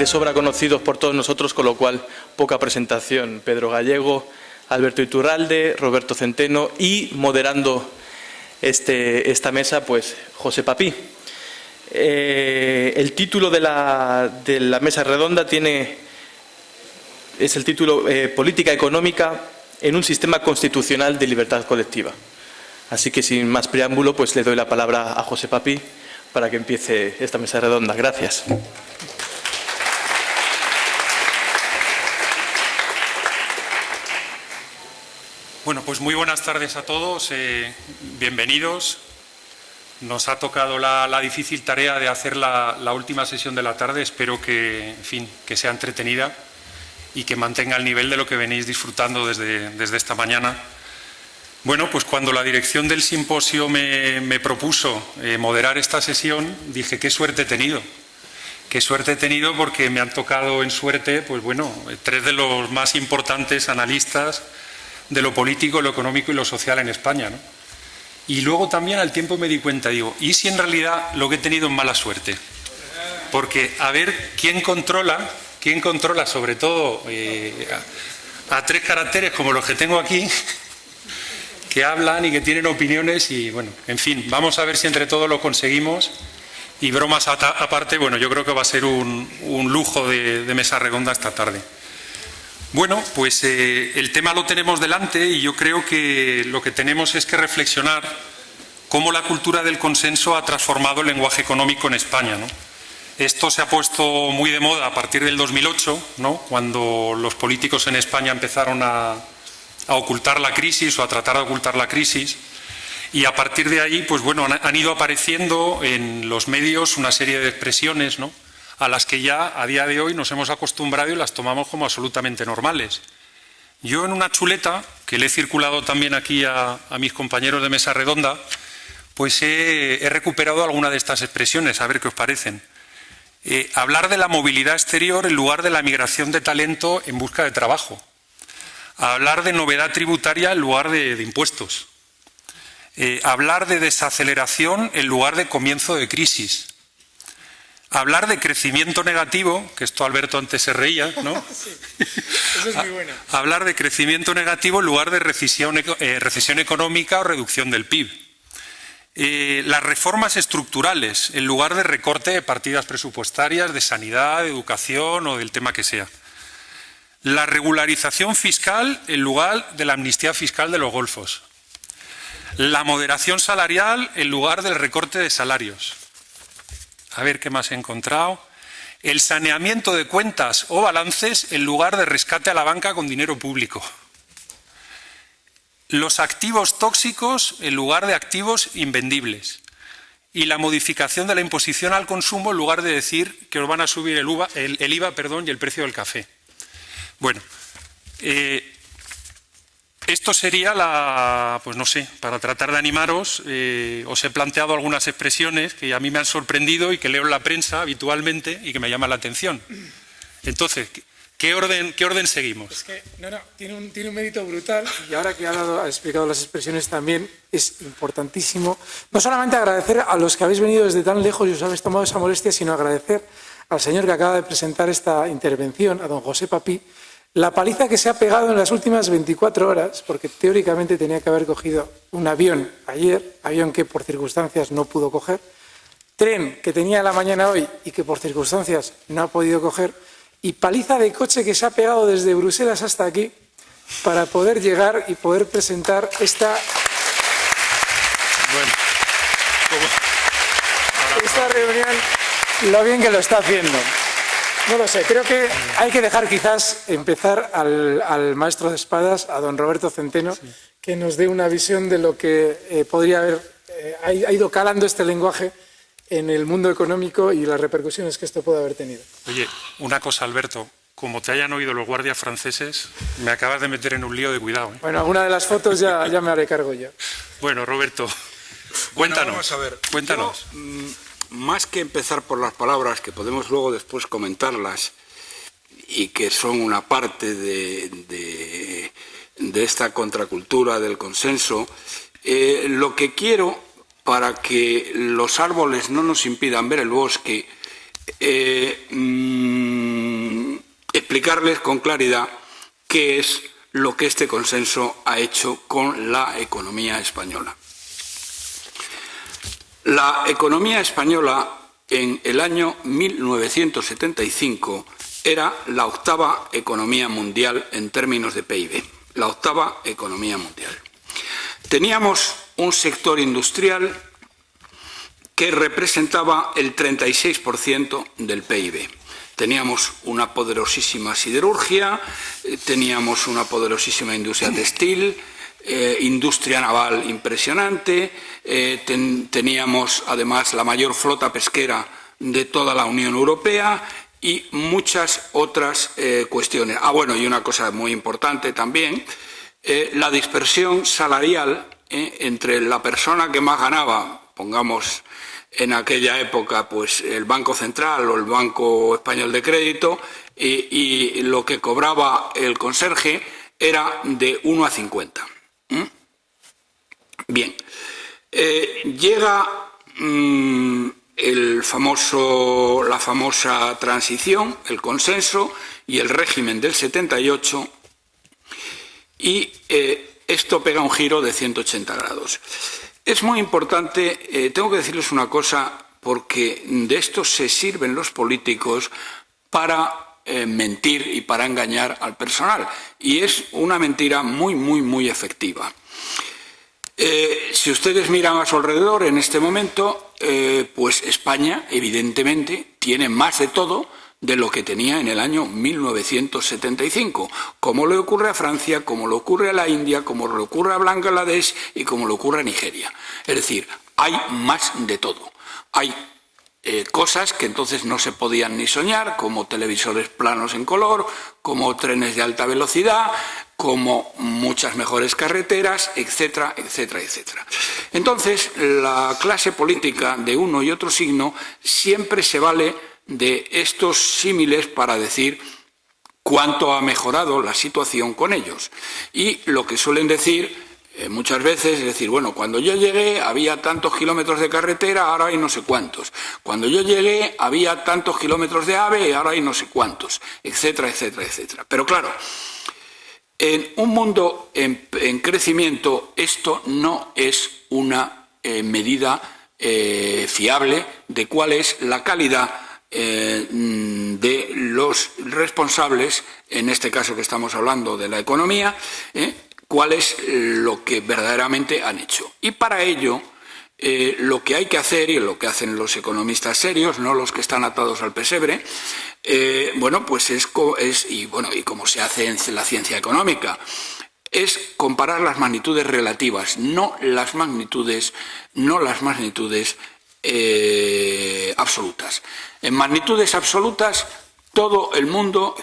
de sobra conocidos por todos nosotros, con lo cual poca presentación. Pedro Gallego, Alberto Iturralde, Roberto Centeno y, moderando esta mesa, pues José Papí. El título de la mesa redonda es el título Política económica en un sistema constitucional de libertad colectiva. Así que, sin más preámbulo, pues le doy la palabra a José Papí para que empiece esta mesa redonda. Gracias. Bueno, pues muy buenas tardes a todos. Bienvenidos. Nos ha tocado la difícil tarea de hacer la última sesión de la tarde. Espero que, en fin, que sea entretenida y que mantenga el nivel de lo que venís disfrutando desde esta mañana. Bueno, pues cuando la dirección del simposio me propuso moderar esta sesión, dije, qué suerte he tenido. Qué suerte he tenido porque me han tocado en suerte, pues bueno, tres de los más importantes analistas de lo político, lo económico y lo social en España, ¿no? Y luego también al tiempo me di cuenta, digo, ¿y si en realidad lo que he tenido es mala suerte? Porque a ver quién controla sobre todo a tres caracteres como los que tengo aquí, que hablan y que tienen opiniones y, bueno, en fin, vamos a ver si entre todos lo conseguimos. Y bromas aparte, bueno, yo creo que va a ser un lujo de mesa redonda esta tarde. Bueno, pues el tema lo tenemos delante y yo creo que lo que tenemos es que reflexionar cómo la cultura del consenso ha transformado el lenguaje económico en España, ¿no? Esto se ha puesto muy de moda a partir del 2008, ¿no? Cuando los políticos en España empezaron a ocultar la crisis o a tratar de ocultar la crisis, y a partir de ahí, pues bueno, han ido apareciendo en los medios una serie de expresiones, ¿no?, a las que ya a día de hoy nos hemos acostumbrado y las tomamos como absolutamente normales. Yo, en una chuleta que le he circulado también aquí a mis compañeros de mesa redonda, pues he recuperado alguna de estas expresiones, a ver qué os parecen. Hablar de la movilidad exterior en lugar de la migración de talento en busca de trabajo. Hablar de novedad tributaria en lugar de impuestos. Hablar de desaceleración en lugar de comienzo de crisis. Hablar de crecimiento negativo, que esto Alberto antes se reía, ¿no? Sí, eso es muy bueno. Hablar de crecimiento negativo en lugar de recesión económica o reducción del PIB. Las reformas estructurales en lugar de recorte de partidas presupuestarias de sanidad, de educación o del tema que sea. La regularización fiscal en lugar de la amnistía fiscal de los golfos. La moderación salarial en lugar del recorte de salarios. A ver qué más he encontrado. El saneamiento de cuentas o balances en lugar de rescate a la banca con dinero público. Los activos tóxicos en lugar de activos invendibles. Y la modificación de la imposición al consumo en lugar de decir que os van a subir el IVA y el precio del café. Bueno, esto sería pues no sé, para tratar de animaros, os he planteado algunas expresiones que a mí me han sorprendido y que leo en la prensa habitualmente y que me llaman la atención. Entonces, ¿qué orden seguimos? Es que, tiene un mérito brutal y ahora que ha explicado las expresiones también es importantísimo, no solamente agradecer a los que habéis venido desde tan lejos y os habéis tomado esa molestia, sino agradecer al señor que acaba de presentar esta intervención, a don José Papí, la paliza que se ha pegado en las últimas 24 horas, porque teóricamente tenía que haber cogido un avión ayer, avión que por circunstancias no pudo coger, tren que tenía en la mañana hoy y que por circunstancias no ha podido coger, y paliza de coche que se ha pegado desde Bruselas hasta aquí para poder llegar y poder presentar esta reunión, lo bien que lo está haciendo. No lo sé, creo que hay que dejar quizás empezar al maestro de espadas, a don Roberto Centeno, sí, que nos dé una visión de lo que podría haber, ha ido calando este lenguaje en el mundo económico y las repercusiones que esto puede haber tenido. Oye, una cosa, Alberto, como te hayan oído los guardias franceses, me acabas de meter en un lío de cuidado, ¿eh? Bueno, alguna de las fotos ya me haré cargo yo. Bueno, Roberto, cuéntanos. Bueno, vamos a ver. Cuéntanos. Más que empezar por las palabras, que podemos luego después comentarlas y que son una parte de esta contracultura del consenso, lo que quiero, para que los árboles no nos impidan ver el bosque, explicarles con claridad qué es lo que este consenso ha hecho con la economía española. La economía española en el año 1975 era la octava economía mundial en términos de PIB, la octava economía mundial. Teníamos un sector industrial que representaba el 36% del PIB. Teníamos una poderosísima siderurgia, teníamos una poderosísima industria textil, industria naval impresionante, teníamos además la mayor flota pesquera de toda la Unión Europea y muchas otras cuestiones. Bueno, y una cosa muy importante también, la dispersión salarial entre la persona que más ganaba, pongamos en aquella época pues el Banco Central o el Banco Español de Crédito, y lo que cobraba el conserje era de 1 a 50. Bien, llega la famosa transición, el consenso y el régimen del 78, y esto pega un giro de 180 grados. Es muy importante, tengo que decirles una cosa, porque de esto se sirven los políticos para mentir y para engañar al personal, y es una mentira muy, muy, muy efectiva. Si ustedes miran a su alrededor en este momento, pues España, evidentemente, tiene más de todo de lo que tenía en el año 1975, como le ocurre a Francia, como le ocurre a la India, como le ocurre a Bangladesh y como le ocurre a Nigeria. Es decir, hay más de todo. Hay cosas que entonces no se podían ni soñar, como televisores planos en color, como trenes de alta velocidad, como muchas mejores carreteras, etcétera, etcétera, etcétera. Entonces, la clase política de uno y otro signo siempre se vale de estos símiles para decir cuánto ha mejorado la situación con ellos. Y lo que suelen decir muchas veces es decir, bueno, cuando yo llegué había tantos kilómetros de carretera, ahora hay no sé cuántos. Cuando yo llegué había tantos kilómetros de AVE, ahora hay no sé cuántos, etcétera, etcétera, etcétera. Pero claro, en un mundo en crecimiento esto no es una medida fiable de cuál es la calidad de los responsables, en este caso que estamos hablando de la economía, cuál es lo que verdaderamente han hecho. Y para ello, lo que hay que hacer, y lo que hacen los economistas serios, no los que están atados al pesebre, bueno, pues y como se hace en la ciencia económica, es comparar las magnitudes relativas, no las magnitudes absolutas. En magnitudes absolutas, todo el mundo,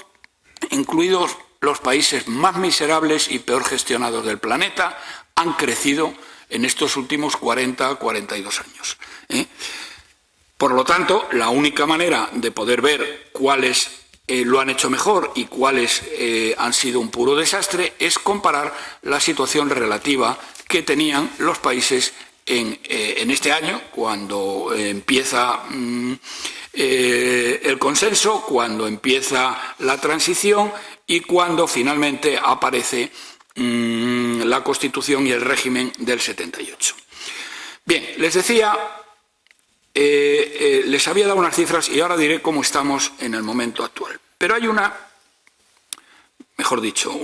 incluidos los países más miserables y peor gestionados del planeta, han crecido en estos últimos 42 años. Por lo tanto, la única manera de poder ver cuáles lo han hecho mejor y cuáles han sido un puro desastre es comparar la situación relativa que tenían los países en este año, cuando empieza el consenso, cuando empieza la transición y cuando finalmente aparece la Constitución y el régimen del 78. Bien, les decía, les había dado unas cifras y ahora diré cómo estamos en el momento actual. Pero hay un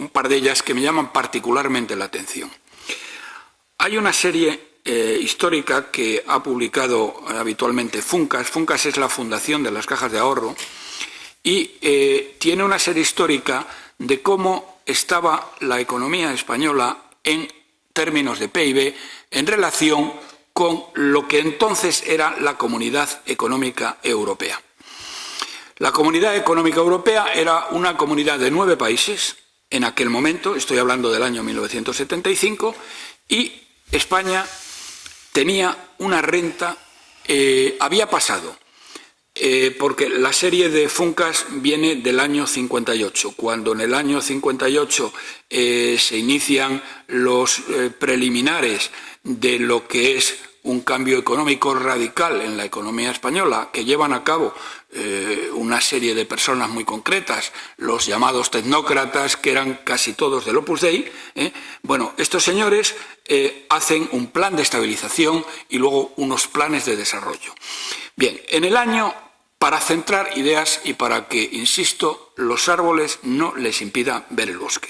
par de ellas que me llaman particularmente la atención. Hay una serie histórica que ha publicado habitualmente Funcas. Funcas es la fundación de las cajas de ahorro y tiene una serie histórica de cómo estaba la economía española en términos de PIB en relación con lo que entonces era la Comunidad Económica Europea. La Comunidad Económica Europea era una comunidad de 9 países en aquel momento, estoy hablando del año 1975, y España tenía una renta, había pasado, porque la serie de Funcas viene del año 58, cuando en el año 58 se inician los preliminares de lo que es un cambio económico radical en la economía española que llevan a cabo una serie de personas muy concretas, los llamados tecnócratas, que eran casi todos del Opus Dei. Bueno, estos señores hacen un plan de estabilización y luego unos planes de desarrollo. Bien, en el año, para centrar ideas y para que, insisto, los árboles no les impidan ver el bosque.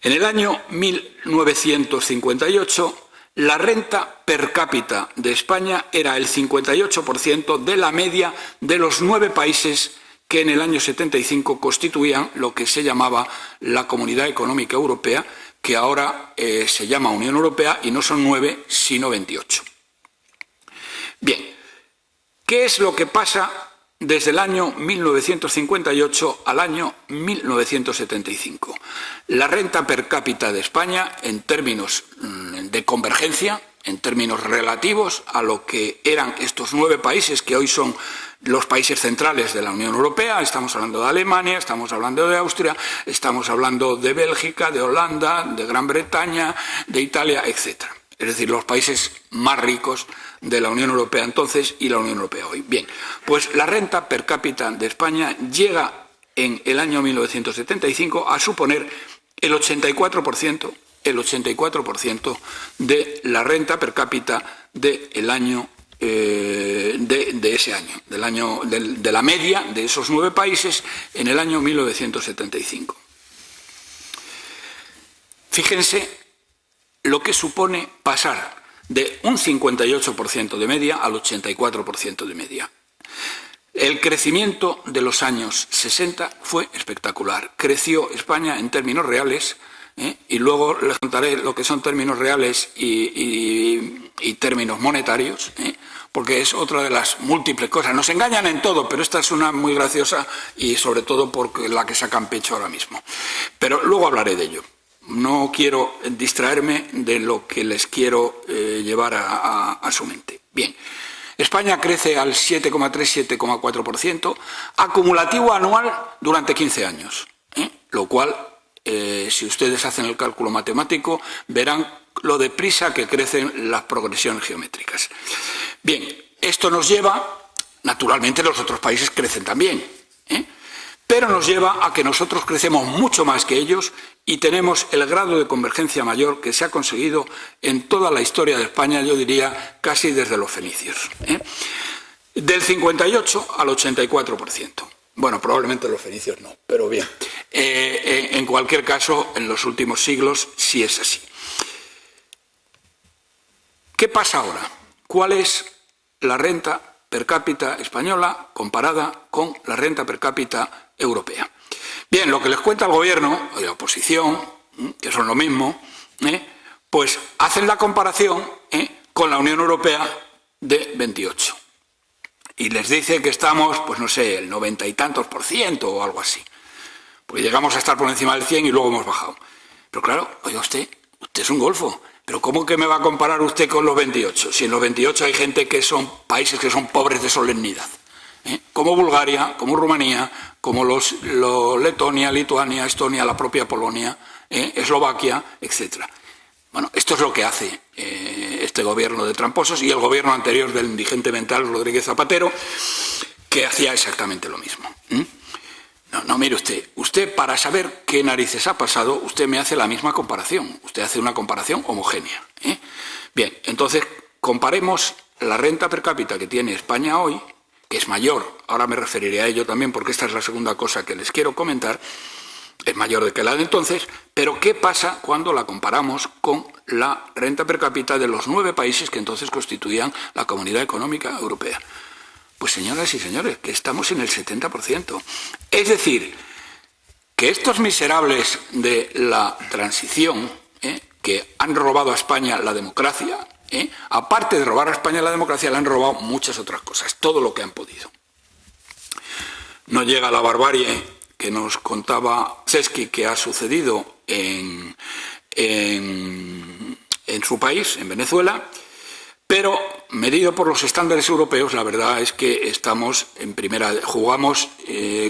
En el año 1958, la renta per cápita de España era el 58% de la media de los 9 países que en el año 75 constituían lo que se llamaba la Comunidad Económica Europea, que ahora se llama Unión Europea, y no son 9, sino 28. Bien, ¿qué es lo que pasa desde el año 1958 al año 1975? La renta per cápita de España, en términos de convergencia, en términos relativos a lo que eran estos 9 países que hoy son los países centrales de la Unión Europea, estamos hablando de Alemania, estamos hablando de Austria, estamos hablando de Bélgica, de Holanda, de Gran Bretaña, de Italia, etc. Es decir, los países más ricos de la Unión Europea entonces y la Unión Europea hoy. Bien, pues la renta per cápita de España llega en el año 1975 a suponer el 84% de la renta per cápita del año de ese año, de la media de esos 9 países en el año 1975. Fíjense lo que supone pasar de un 58% de media al 84% de media. El crecimiento de los años 60 fue espectacular. Creció España en términos reales, y luego les contaré lo que son términos reales y términos monetarios, porque es otra de las múltiples cosas. Nos engañan en todo, pero esta es una muy graciosa y sobre todo porque la que sacan pecho ahora mismo. Pero luego hablaré de ello. No quiero distraerme de lo que les quiero llevar a su mente. Bien, España crece al 7,3-7,4% acumulativo anual durante 15 años, lo cual, si ustedes hacen el cálculo matemático, verán lo deprisa que crecen las progresiones geométricas. Bien, esto nos lleva, naturalmente los otros países crecen también, pero nos lleva a que nosotros crecemos mucho más que ellos y tenemos el grado de convergencia mayor que se ha conseguido en toda la historia de España, yo diría casi desde los fenicios. Del 58 al 84%. Bueno, probablemente los fenicios no, pero bien. En cualquier caso, en los últimos siglos sí es así. ¿Qué pasa ahora? ¿Cuál es la renta per cápita española comparada con la renta per cápita europea? Bien, lo que les cuenta el gobierno y la oposición, que son lo mismo, pues hacen la comparación con la Unión Europea de 28. Y les dice que estamos, pues no sé, el 90 y tantos % o algo así. Porque llegamos a estar por encima del 100 y luego hemos bajado. Pero claro, oiga usted es un golfo. ¿Pero cómo que me va a comparar usted con los 28? Si en los 28 hay gente que son países que son pobres de solemnidad. Como Bulgaria, como Rumanía, como Letonia, Lituania, Estonia, la propia Polonia, Eslovaquia, etc. Bueno, esto es lo que hace este gobierno de tramposos y el gobierno anterior del indigente mental Rodríguez Zapatero, que hacía exactamente lo mismo. No, mire usted para saber qué narices ha pasado, usted me hace la misma comparación, usted hace una comparación homogénea. Bien, entonces comparemos la renta per cápita que tiene España hoy, que es mayor, ahora me referiré a ello también porque esta es la segunda cosa que les quiero comentar, es mayor de que la de entonces, pero ¿qué pasa cuando la comparamos con la renta per cápita de los 9 países que entonces constituían la Comunidad Económica Europea? Pues señoras y señores, que estamos en el 70%. Es decir, que estos miserables de la transición, que han robado a España la democracia, aparte de robar a España la democracia, le han robado muchas otras cosas, todo lo que han podido. No llega la barbarie que nos contaba Ceschi que ha sucedido en su país, en Venezuela, pero medido por los estándares europeos, la verdad es que estamos en primera, jugamos,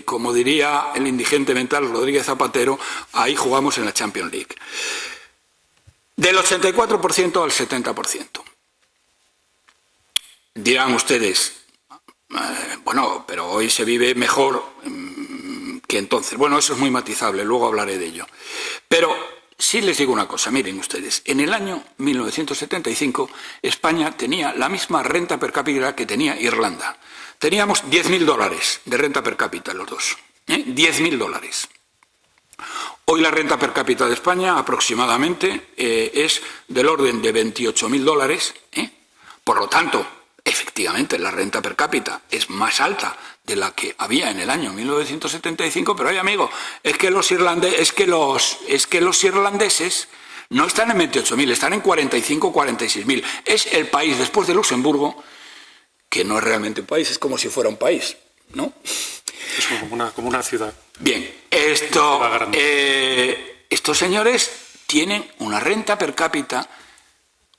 como diría el indigente mental Rodríguez Zapatero, ahí jugamos en la Champions League. Del 84% al 70%. Dirán ustedes, bueno, pero hoy se vive mejor que entonces. Bueno, eso es muy matizable, luego hablaré de ello. Pero sí les digo una cosa, miren ustedes, en el año 1975 España tenía la misma renta per cápita que tenía Irlanda. Teníamos $10.000 de renta per cápita los dos, $10.000. Hoy la renta per cápita de España aproximadamente es del orden de $28.000. Por lo tanto, efectivamente, la renta per cápita es más alta de la que había en el año 1975, pero, oye, amigo, es que los irlandeses no están en 28.000, están en 45, 46.000. Es el país, después de Luxemburgo, que no es realmente un país, es como si fuera un país, ¿no? Es como una ciudad. Bien, estos señores tienen una renta per cápita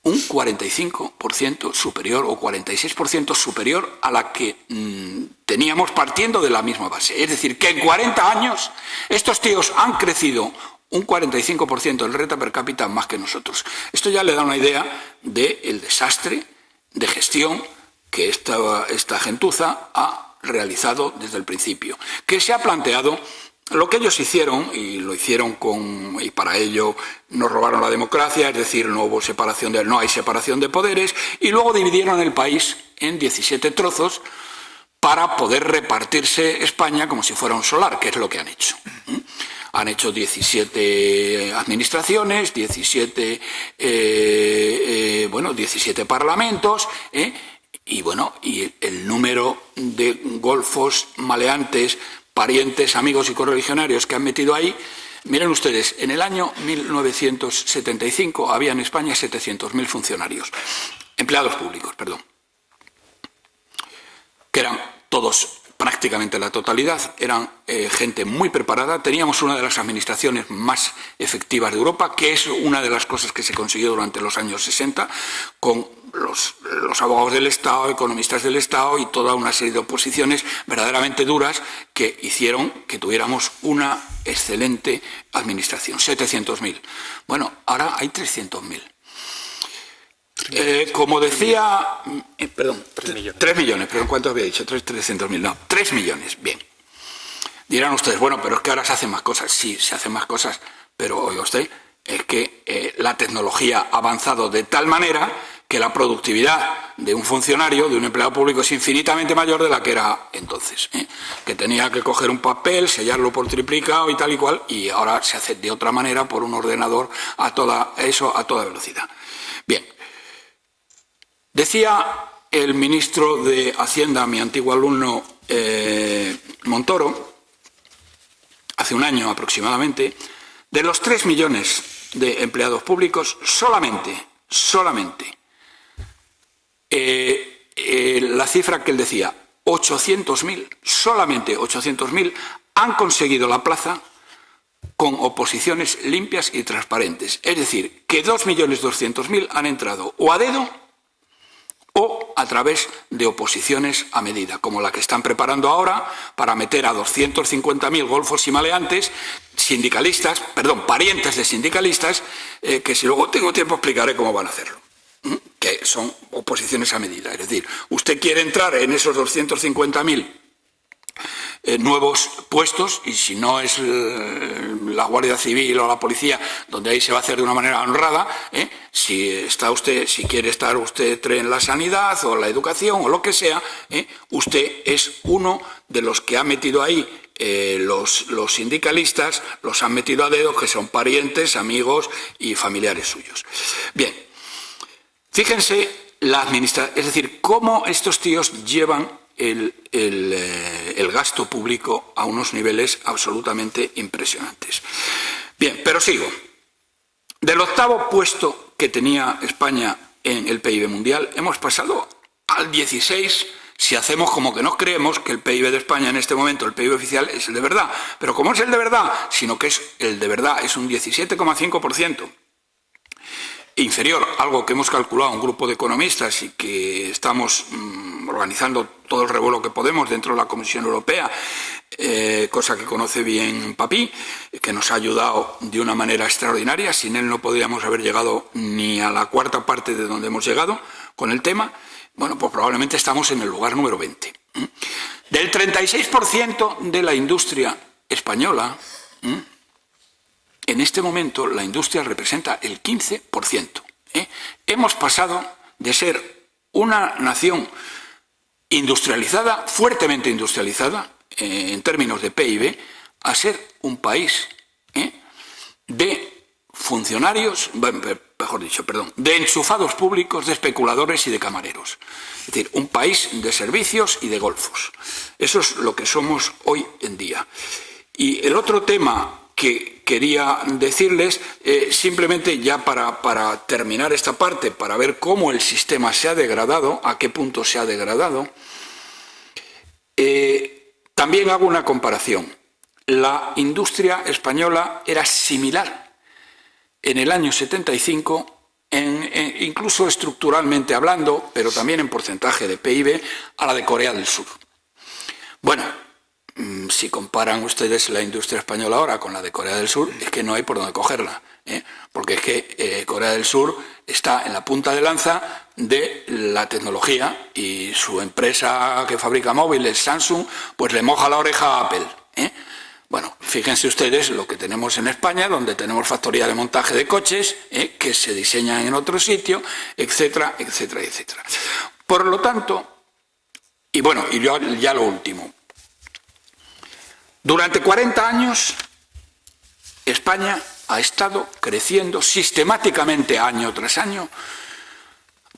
un 45% superior o 46% superior a la que teníamos partiendo de la misma base. Es decir, que en 40 años estos tíos han crecido un 45% en renta per cápita más que nosotros. Esto ya le da una idea del desastre de gestión que esta gentuza ha realizado desde el principio, que se ha planteado. Lo que ellos hicieron, y lo hicieron y para ello nos robaron la democracia, es decir, no hay separación de poderes, y luego dividieron el país en 17 trozos para poder repartirse España como si fuera un solar, que es lo que han hecho. Han hecho 17 administraciones, 17 parlamentos, y el número de golfos, maleantes, parientes, amigos y correligionarios que han metido ahí. Miren ustedes, en el año 1975 había en España 700.000 funcionarios, empleados públicos, perdón, que eran todos, prácticamente la totalidad, eran gente muy preparada. Teníamos una de las administraciones más efectivas de Europa, que es una de las cosas que se consiguió durante los años 60, con los abogados del Estado, economistas del Estado y toda una serie de oposiciones verdaderamente duras que hicieron que tuviéramos una excelente administración. 700.000. Bueno, ahora hay 300.000. Como decía... perdón, 3 millones. Perdón, ¿cuánto había dicho? 300.000. No, 3 millones. Bien. Dirán ustedes, bueno, pero es que ahora se hacen más cosas. Sí, se hacen más cosas, pero oiga usted, es que la tecnología ha avanzado de tal manera que la productividad de un funcionario, de un empleado público, es infinitamente mayor de la que era entonces, que tenía que coger un papel, sellarlo por triplicado y tal y cual, y ahora se hace de otra manera por un ordenador a toda velocidad. Bien, decía el ministro de Hacienda, mi antiguo alumno Montoro, hace un año aproximadamente, de los 3 millones de empleados públicos, solamente la cifra que él decía, 800.000, solamente 800.000 han conseguido la plaza con oposiciones limpias y transparentes. Es decir, que 2.200.000 han entrado o a dedo o a través de oposiciones a medida, como la que están preparando ahora para meter a 250.000 golfos y maleantes, parientes de sindicalistas, que si luego tengo tiempo explicaré cómo van a hacerlo, que son oposiciones a medida. Es decir, usted quiere entrar en esos 250.000 nuevos puestos, y si no es la Guardia Civil o la Policía, donde ahí se va a hacer de una manera honrada, si quiere estar usted en la sanidad o la educación o lo que sea, usted es uno de los que ha metido ahí. Los sindicalistas los han metido a dedo, que son parientes, amigos y familiares suyos. Bien, fíjense es decir, cómo estos tíos llevan el gasto público a unos niveles absolutamente impresionantes. Bien, pero sigo. Del 8º puesto que tenía España en el PIB mundial, hemos pasado al 16, si hacemos como que no creemos que el PIB de España en este momento, el PIB oficial, es el de verdad. Pero como es el de verdad, sino que es el de verdad, es un 17,5%. Inferior, algo que hemos calculado un grupo de economistas y que estamos organizando todo el revuelo que podemos dentro de la Comisión Europea, cosa que conoce bien Papí, que nos ha ayudado de una manera extraordinaria. Sin él no podríamos haber llegado ni a la 4ª parte de donde hemos llegado con el tema. Bueno, pues probablemente estamos en el lugar número 20. Del 36% de la industria española, en este momento la industria representa el 15%. Hemos pasado de ser una nación industrializada, fuertemente industrializada, en términos de PIB, a ser un país de funcionarios, mejor dicho, perdón, de enchufados públicos, de especuladores y de camareros. Es decir, un país de servicios y de golfos. Eso es lo que somos hoy en día. Y el otro tema que quería decirles, simplemente ya para terminar esta parte, para ver cómo el sistema se ha degradado, a qué punto se ha degradado, también hago una comparación. La industria española era similar en el año 75, incluso estructuralmente hablando, pero también en porcentaje de PIB, a la de Corea del Sur. Bueno, si comparan ustedes la industria española ahora con la de Corea del Sur, es que no hay por dónde cogerla, porque es que Corea del Sur está en la punta de lanza de la tecnología y su empresa que fabrica móviles, Samsung, pues le moja la oreja a Apple. Bueno, fíjense ustedes lo que tenemos en España, donde tenemos factoría de montaje de coches, que se diseñan en otro sitio, etcétera, etcétera, etcétera. Por lo tanto, y bueno, y ya lo último. Durante 40 años, España ha estado creciendo sistemáticamente año tras año,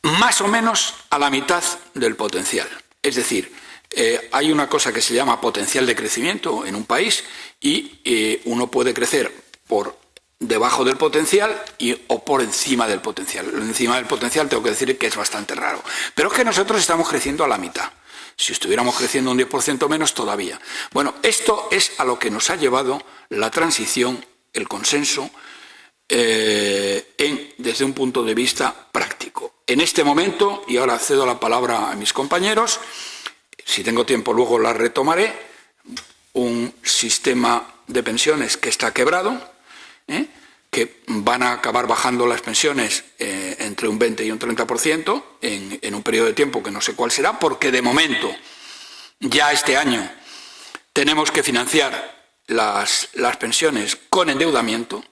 más o menos a la mitad del potencial. Es decir, hay una cosa que se llama potencial de crecimiento en un país y uno puede crecer por debajo del potencial o por encima del potencial. Encima del potencial tengo que decir que es bastante raro. Pero es que nosotros estamos creciendo a la mitad. Si estuviéramos creciendo un 10% menos todavía. Bueno, esto es a lo que nos ha llevado la transición, el consenso, desde un punto de vista práctico. En este momento, y ahora cedo la palabra a mis compañeros, si tengo tiempo luego la retomaré, un sistema de pensiones que está quebrado, que van a acabar bajando las pensiones entre un 20 y un 30% en un periodo de tiempo que no sé cuál será, porque de momento, ya este año, tenemos que financiar las pensiones con endeudamiento.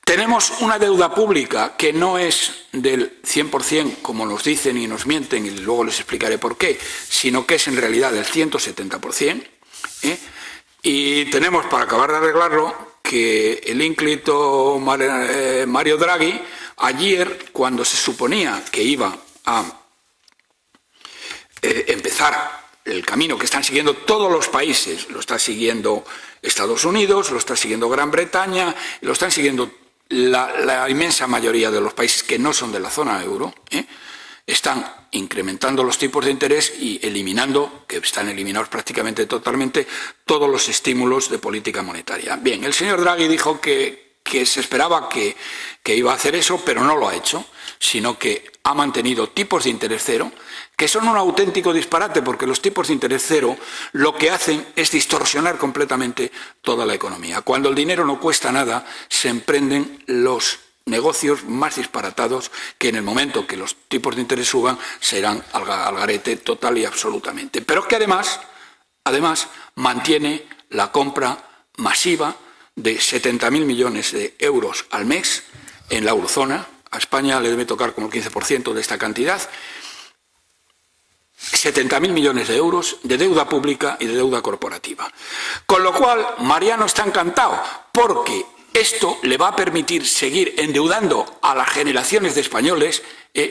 Tenemos una deuda pública que no es del 100%, como nos dicen y nos mienten, y luego les explicaré por qué, sino que es en realidad del 170%. Y tenemos, para acabar de arreglarlo, que el ínclito Mario Draghi, ayer, cuando se suponía que iba a empezar el camino que están siguiendo todos los países, lo está siguiendo Estados Unidos, lo está siguiendo Gran Bretaña, lo están siguiendo la inmensa mayoría de los países que no son de la zona euro, están incrementando los tipos de interés y eliminando, que están eliminados prácticamente totalmente, todos los estímulos de política monetaria. Bien, el señor Draghi dijo que se esperaba que iba a hacer eso, pero no lo ha hecho, sino que ha mantenido tipos de interés cero, que son un auténtico disparate, porque los tipos de interés cero lo que hacen es distorsionar completamente toda la economía. Cuando el dinero no cuesta nada, se emprenden los negocios más disparatados que en el momento que los tipos de interés suban serán al garete total y absolutamente. Pero es que además mantiene la compra masiva de 70.000 millones de euros al mes en la eurozona. A España le debe tocar como el 15% de esta cantidad. 70.000 millones de euros de deuda pública y de deuda corporativa. Con lo cual, Mariano está encantado, porque esto le va a permitir seguir endeudando a las generaciones de españoles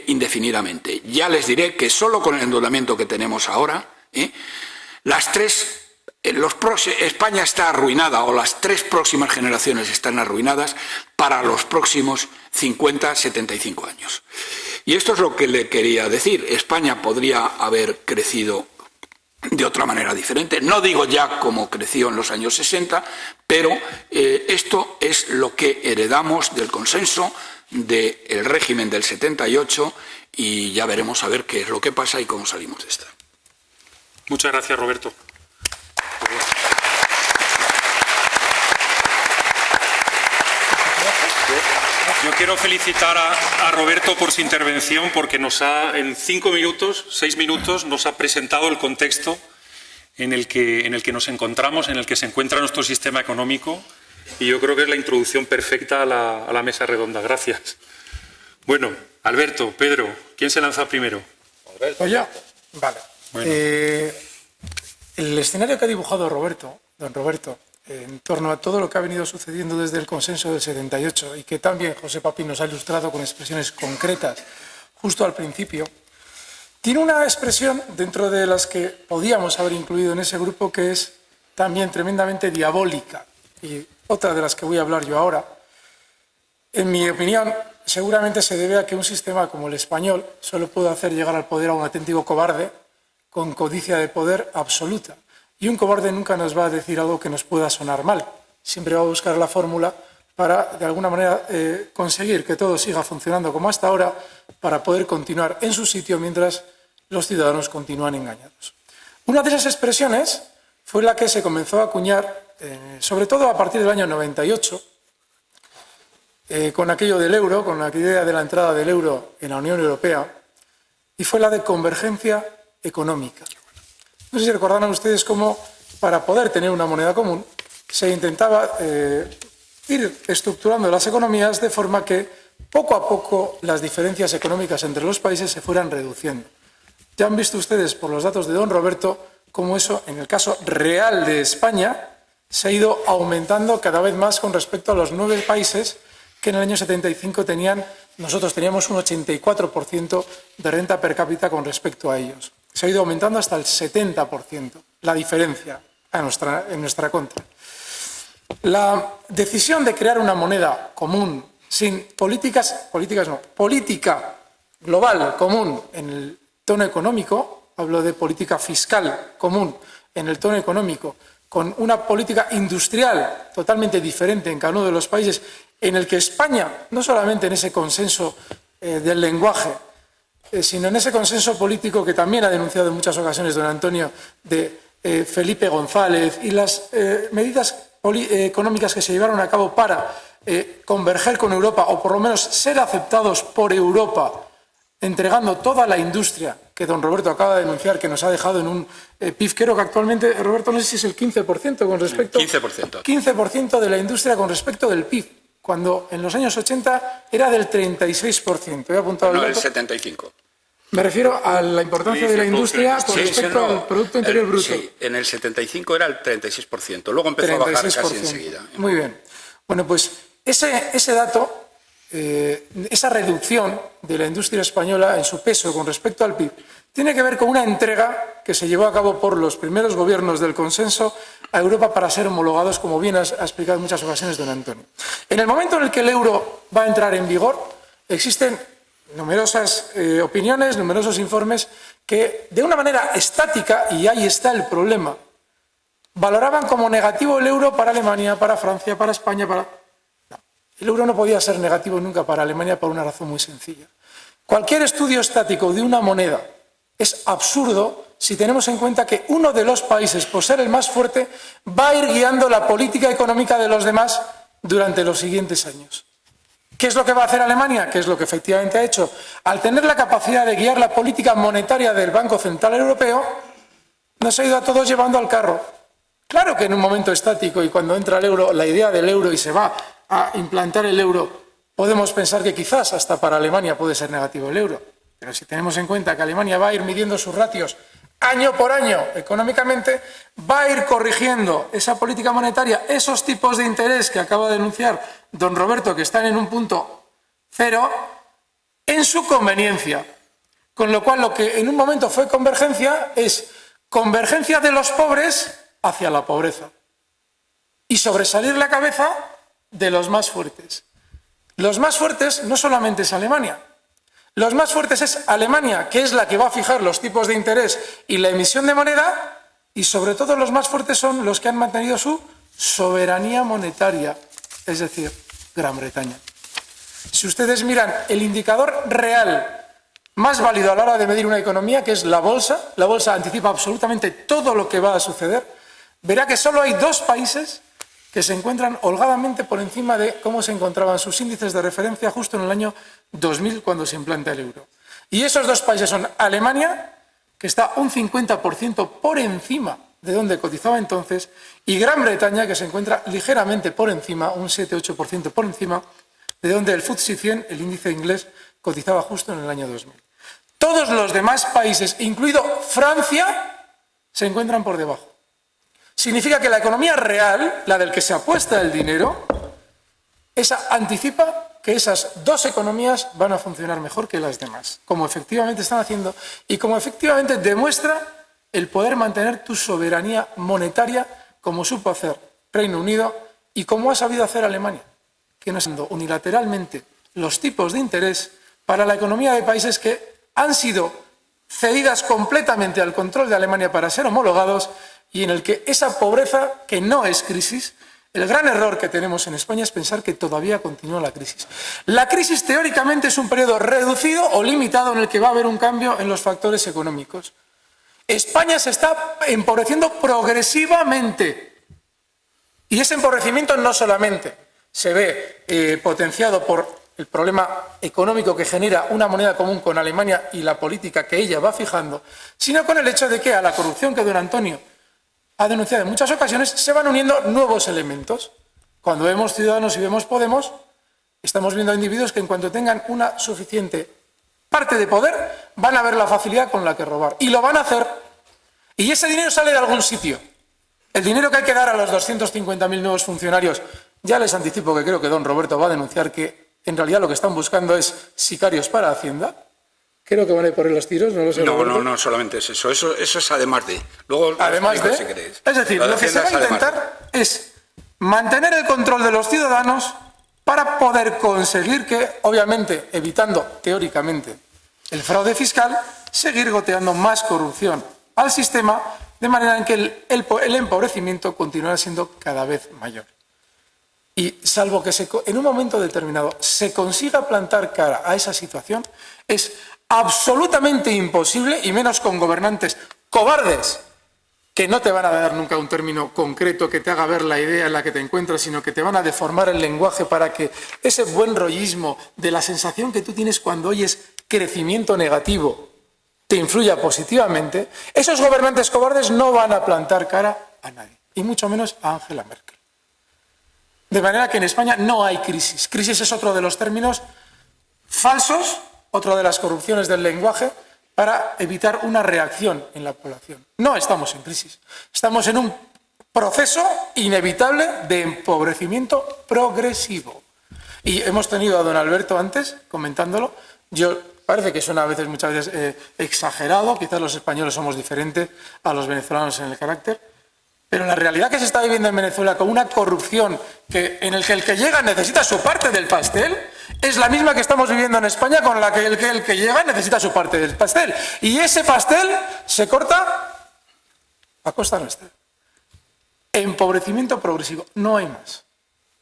indefinidamente. Ya les diré que solo con el endeudamiento que tenemos ahora, España está arruinada, o las 3 próximas generaciones están arruinadas para los próximos 50, 75 años. Y esto es lo que le quería decir. España podría haber crecido de otra manera diferente. No digo ya como creció en los años 60, pero esto es lo que heredamos del consenso del régimen del 78 y ya veremos a ver qué es lo que pasa y cómo salimos de esta. Muchas gracias, Roberto. Yo quiero felicitar a Roberto por su intervención, porque en 6 minutos, nos ha presentado el contexto en el que nos encontramos, en el que se encuentra nuestro sistema económico, y yo creo que es la introducción perfecta a la mesa redonda. Gracias. Bueno, Alberto, Pedro, ¿quién se lanza primero? Pues yo. Vale. Bueno. El escenario que ha dibujado don Roberto, en torno a todo lo que ha venido sucediendo desde el consenso del 78 y que también José Papi nos ha ilustrado con expresiones concretas justo al principio, tiene una expresión dentro de las que podíamos haber incluido en ese grupo que es también tremendamente diabólica, y otra de las que voy a hablar yo ahora. En mi opinión, seguramente se debe a que un sistema como el español solo puede hacer llegar al poder a un auténtico cobarde con codicia de poder absoluta. Y un cobarde nunca nos va a decir algo que nos pueda sonar mal. Siempre va a buscar la fórmula para, de alguna manera, conseguir que todo siga funcionando como hasta ahora, para poder continuar en su sitio mientras los ciudadanos continúan engañados. Una de esas expresiones fue la que se comenzó a acuñar, sobre todo a partir del año 98, con aquello del euro, con la idea de la entrada del euro en la Unión Europea, y fue la de convergencia económica. No sé si recordarán ustedes cómo, para poder tener una moneda común, se intentaba ir estructurando las economías de forma que poco a poco las diferencias económicas entre los países se fueran reduciendo. Ya han visto ustedes por los datos de don Roberto cómo eso, en el caso real de España, se ha ido aumentando cada vez más con respecto a los 9 países que en el año 75 nosotros teníamos un 84% de renta per cápita con respecto a ellos. Se ha ido aumentando hasta el 70%, la diferencia en nuestra contra. La decisión de crear una moneda común sin política global común en el tono económico, hablo de política fiscal común en el tono económico, con una política industrial totalmente diferente en cada uno de los países, en el que España, no solamente en ese consenso del lenguaje, sino en ese consenso político que también ha denunciado en muchas ocasiones don Antonio, de Felipe González, y las medidas económicas que se llevaron a cabo para converger con Europa, o por lo menos ser aceptados por Europa, entregando toda la industria que don Roberto acaba de denunciar, que nos ha dejado en un PIB, creo que actualmente, Roberto, no sé si es el 15% con respecto... 15%. 15% de la industria con respecto del PIB, cuando en los años 80 era del 36%. He apuntado No, el el 75%. Me refiero a la importancia de la industria con respecto al Producto Interior Bruto. Sí, en el 75 era el 36%, luego empezó a bajar casi enseguida. Muy bien. Bueno, pues ese dato, esa reducción de la industria española en su peso con respecto al PIB, tiene que ver con una entrega que se llevó a cabo por los primeros gobiernos del consenso a Europa para ser homologados, como bien ha explicado en muchas ocasiones don Antonio. En el momento en el que el euro va a entrar en vigor, existen numerosas opiniones, numerosos informes que de una manera estática, y ahí está el problema, valoraban como negativo el euro para Alemania, para Francia, para España, No. El euro no podía ser negativo nunca para Alemania por una razón muy sencilla. Cualquier estudio estático de una moneda es absurdo si tenemos en cuenta que uno de los países, por ser el más fuerte, va a ir guiando la política económica de los demás durante los siguientes años. ¿Qué es lo que va a hacer Alemania? ¿Qué es lo que efectivamente ha hecho? Al tener la capacidad de guiar la política monetaria del Banco Central Europeo, nos ha ido a todos llevando al carro. Claro que en un momento estático y cuando entra el euro, la idea del euro y se va a implantar el euro, podemos pensar que quizás hasta para Alemania puede ser negativo el euro. Pero si tenemos en cuenta que Alemania va a ir midiendo sus ratios año por año económicamente, va a ir corrigiendo esa política monetaria, esos tipos de interés que acaba de denunciar don Roberto, que están en un punto cero, en su conveniencia. Con lo cual, lo que en un momento fue convergencia es convergencia de los pobres hacia la pobreza y sobresalir la cabeza de los más fuertes. Los más fuertes no solamente es Alemania. Los más fuertes es Alemania, que es la que va a fijar los tipos de interés y la emisión de moneda, y sobre todo los más fuertes son los que han mantenido su soberanía monetaria, es decir, Gran Bretaña. Si ustedes miran el indicador real más válido a la hora de medir una economía, que es la bolsa anticipa absolutamente todo lo que va a suceder, verá que solo hay 2 países que se encuentran holgadamente por encima de cómo se encontraban sus índices de referencia justo en el año 2000 cuando se implanta el euro. Y esos dos países son Alemania, que está un 50% por encima de donde cotizaba entonces, y Gran Bretaña, que se encuentra ligeramente por encima, un 7-8% por encima, de donde el FTSE 100, el índice inglés, cotizaba justo en el año 2000. Todos los demás países, incluido Francia, se encuentran por debajo. Significa que la economía real, la del que se apuesta el dinero, esa anticipa que esas dos economías van a funcionar mejor que las demás, como efectivamente están haciendo y como efectivamente demuestra el poder mantener tu soberanía monetaria como supo hacer Reino Unido y como ha sabido hacer Alemania, que no está dando unilateralmente los tipos de interés para la economía de países que han sido cedidas completamente al control de Alemania para ser homologados y en el que esa pobreza, que no es crisis, el gran error que tenemos en España es pensar que todavía continúa la crisis. La crisis teóricamente es un periodo reducido o limitado en el que va a haber un cambio en los factores económicos. España se está empobreciendo progresivamente y ese empobrecimiento no solamente se ve potenciado por el problema económico que genera una moneda común con Alemania y la política que ella va fijando, sino con el hecho de que a la corrupción que don Antonio ha denunciado en muchas ocasiones se van uniendo nuevos elementos. Cuando vemos Ciudadanos y vemos Podemos, estamos viendo individuos que en cuanto tengan una suficiente parte de poder van a ver la facilidad con la que robar. Y lo van a hacer. Y ese dinero sale de algún sitio. El dinero que hay que dar a los 250.000 nuevos funcionarios, ya les anticipo que creo que don Roberto va a denunciar que en realidad lo que están buscando es sicarios para Hacienda. Creo que van a ir por ahí los tiros, no lo sé. No, solamente es eso. Eso es además de. Luego, además de. Si queréis. Es decir, lo que se va a intentar es mantener el control de los ciudadanos para poder conseguir que, obviamente, evitando teóricamente el fraude fiscal, seguir goteando más corrupción al sistema, de manera en que el empobrecimiento continuará siendo cada vez mayor. Y salvo que en un momento determinado se consiga plantar cara a esa situación, es absolutamente imposible, y menos con gobernantes cobardes, que no te van a dar nunca un término concreto que te haga ver la idea en la que te encuentras, sino que te van a deformar el lenguaje para que ese buen rollismo de la sensación que tú tienes cuando oyes crecimiento negativo te influya positivamente. Esos gobernantes cobardes no van a plantar cara a nadie, y mucho menos a Angela Merkel. De manera que en España no hay crisis. Crisis es otro de los términos falsos, otra de las corrupciones del lenguaje, para evitar una reacción en la población. No estamos en crisis. Estamos en un proceso inevitable de empobrecimiento progresivo. Y hemos tenido a don Alberto antes comentándolo. Parece que suena muchas veces exagerado, quizás los españoles somos diferentes a los venezolanos en el carácter, pero la realidad que se está viviendo en Venezuela con una corrupción en el que el que llega necesita su parte del pastel, es la misma que estamos viviendo en España, con la que el que llega necesita su parte del pastel. Y ese pastel se corta a costa nuestra. Empobrecimiento progresivo, no hay más.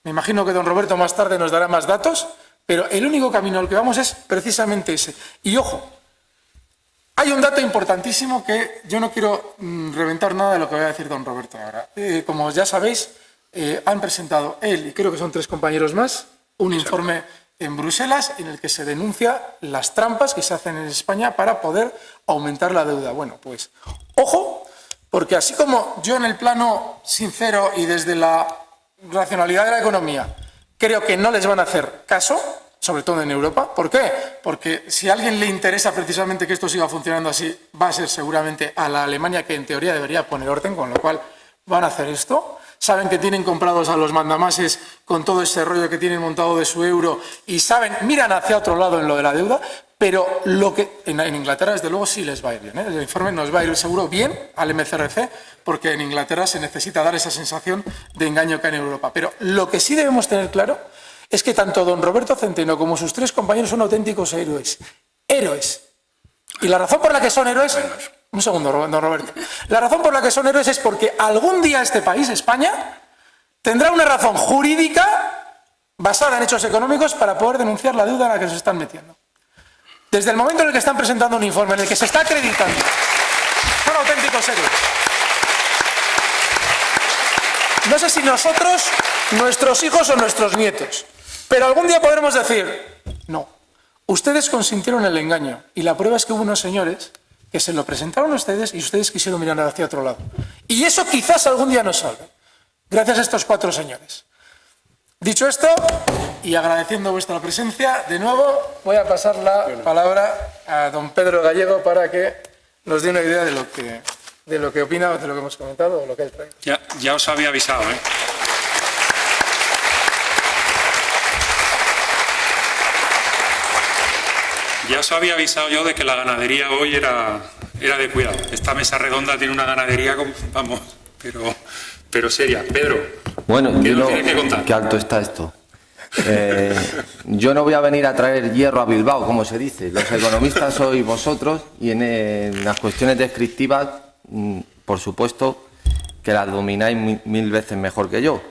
Me imagino que don Roberto más tarde nos dará más datos, pero el único camino al que vamos es precisamente ese. Y ojo, hay un dato importantísimo que yo no quiero reventar nada de lo que va a decir don Roberto ahora. Como ya sabéis, han presentado él y creo que son 3 compañeros más un informe en Bruselas en el que se denuncia las trampas que se hacen en España para poder aumentar la deuda. Bueno, pues ojo, porque así como yo en el plano sincero y desde la racionalidad de la economía creo que no les van a hacer caso, sobre todo en Europa. ¿Por qué? Porque si a alguien le interesa precisamente que esto siga funcionando así, va a ser seguramente a la Alemania, que en teoría debería poner orden, con lo cual van a hacer esto. Saben que tienen comprados a los mandamases con todo ese rollo que tienen montado de su euro y miran hacia otro lado en lo de la deuda, pero lo que en Inglaterra desde luego sí les va a ir bien, ¿eh? El informe nos va a ir seguro bien al MCRC, porque en Inglaterra se necesita dar esa sensación de engaño que hay en Europa. Pero lo que sí debemos tener claro es que tanto don Roberto Centeno como sus 3 compañeros son auténticos héroes. Héroes. Y la razón por la que son héroes... Un segundo, don Roberto. La razón por la que son héroes es porque algún día este país, España, tendrá una razón jurídica basada en hechos económicos para poder denunciar la deuda en la que se están metiendo. Desde el momento en el que están presentando un informe en el que se está acreditando, son auténticos héroes. No sé si nosotros, nuestros hijos o nuestros nietos. Pero algún día podremos decir, no, ustedes consintieron el engaño. Y la prueba es que hubo unos señores que se lo presentaron a ustedes y ustedes quisieron mirar hacia otro lado. Y eso quizás algún día nos salve. Gracias a estos 4 señores. Dicho esto, y agradeciendo vuestra presencia, de nuevo voy a pasar la palabra a don Pedro Gallego para que nos dé una idea de lo que opina, de lo que hemos comentado o lo que él trae. Ya os había avisado, ¿eh? Ya os había avisado yo de que la ganadería hoy era de cuidado. Esta mesa redonda tiene una ganadería, vamos, pero seria. Pedro, bueno, ¿qué nos tienes que contar? Qué alto está esto. Yo no voy a venir a traer hierro a Bilbao, como se dice. Los economistas sois vosotros y en las cuestiones descriptivas, por supuesto, que las domináis mil veces mejor que yo.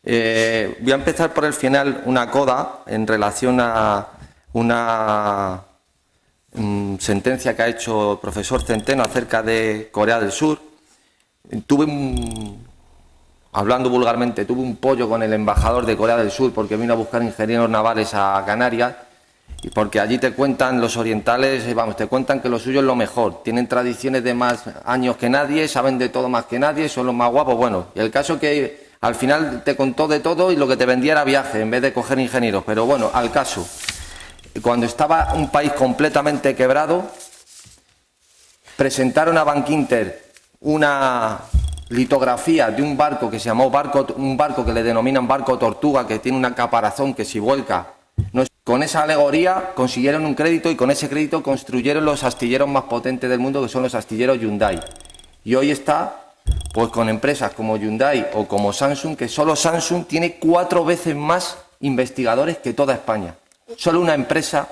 Voy a empezar por el final una coda en relación a una sentencia que ha hecho el profesor Centeno acerca de Corea del Sur. Hablando vulgarmente, tuve un pollo con el embajador de Corea del Sur porque vino a buscar ingenieros navales a Canarias y porque allí te cuentan los orientales, vamos, te cuentan que lo suyo es lo mejor, tienen tradiciones de más años que nadie, saben de todo más que nadie, son los más guapos, bueno, y el caso que al final te contó de todo y lo que te vendía era viaje en vez de coger ingenieros, pero bueno, al caso, cuando estaba un país completamente quebrado, presentaron a Bankinter una litografía de un barco que se llamó un barco que le denominan barco tortuga, que tiene una caparazón que si vuelca. Con esa alegoría consiguieron un crédito y con ese crédito construyeron los astilleros más potentes del mundo, que son los astilleros Hyundai. Y hoy está pues con empresas como Hyundai o como Samsung, que solo Samsung tiene 4 veces más investigadores que toda España. Solo una empresa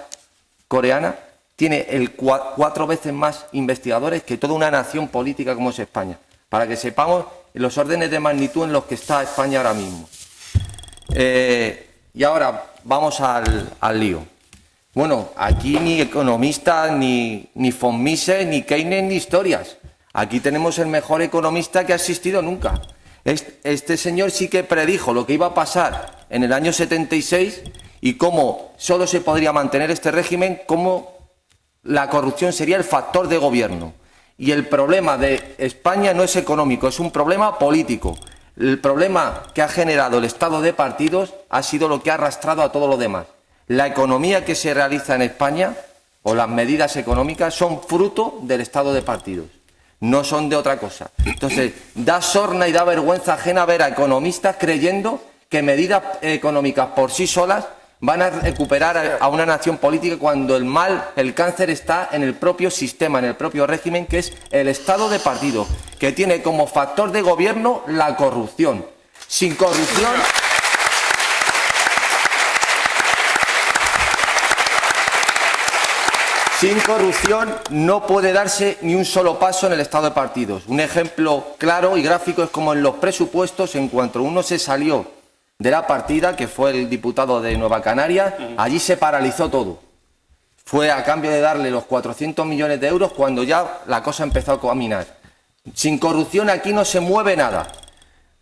coreana tiene 4 veces más investigadores que toda una nación política como es España. Para que sepamos los órdenes de magnitud en los que está España ahora mismo. Y ahora vamos al lío. Bueno, aquí ni economistas, ni von Mises, ni Keynes, ni historias. Aquí tenemos el mejor economista que ha existido nunca. Este señor sí que predijo lo que iba a pasar en el año 76 y cómo solo se podría mantener este régimen, cómo la corrupción sería el factor de gobierno. Y el problema de España no es económico, es un problema político. El problema que ha generado el estado de partidos ha sido lo que ha arrastrado a todo lo demás. La economía que se realiza en España, o las medidas económicas, son fruto del estado de partidos, no son de otra cosa. Entonces, da sorna y da vergüenza ajena ver a economistas creyendo que medidas económicas por sí solas van a recuperar a una nación política cuando el mal, el cáncer está en el propio sistema, en el propio régimen, que es el estado de partido, que tiene como factor de gobierno la corrupción. Sin corrupción... Sin corrupción no puede darse ni un solo paso en el estado de partidos. Un ejemplo claro y gráfico es como en los presupuestos, en cuanto uno se salió de la partida, que fue el diputado de Nueva Canarias, allí se paralizó todo. Fue a cambio de darle los 400 millones de euros cuando ya la cosa empezó a caminar. Sin corrupción aquí no se mueve nada.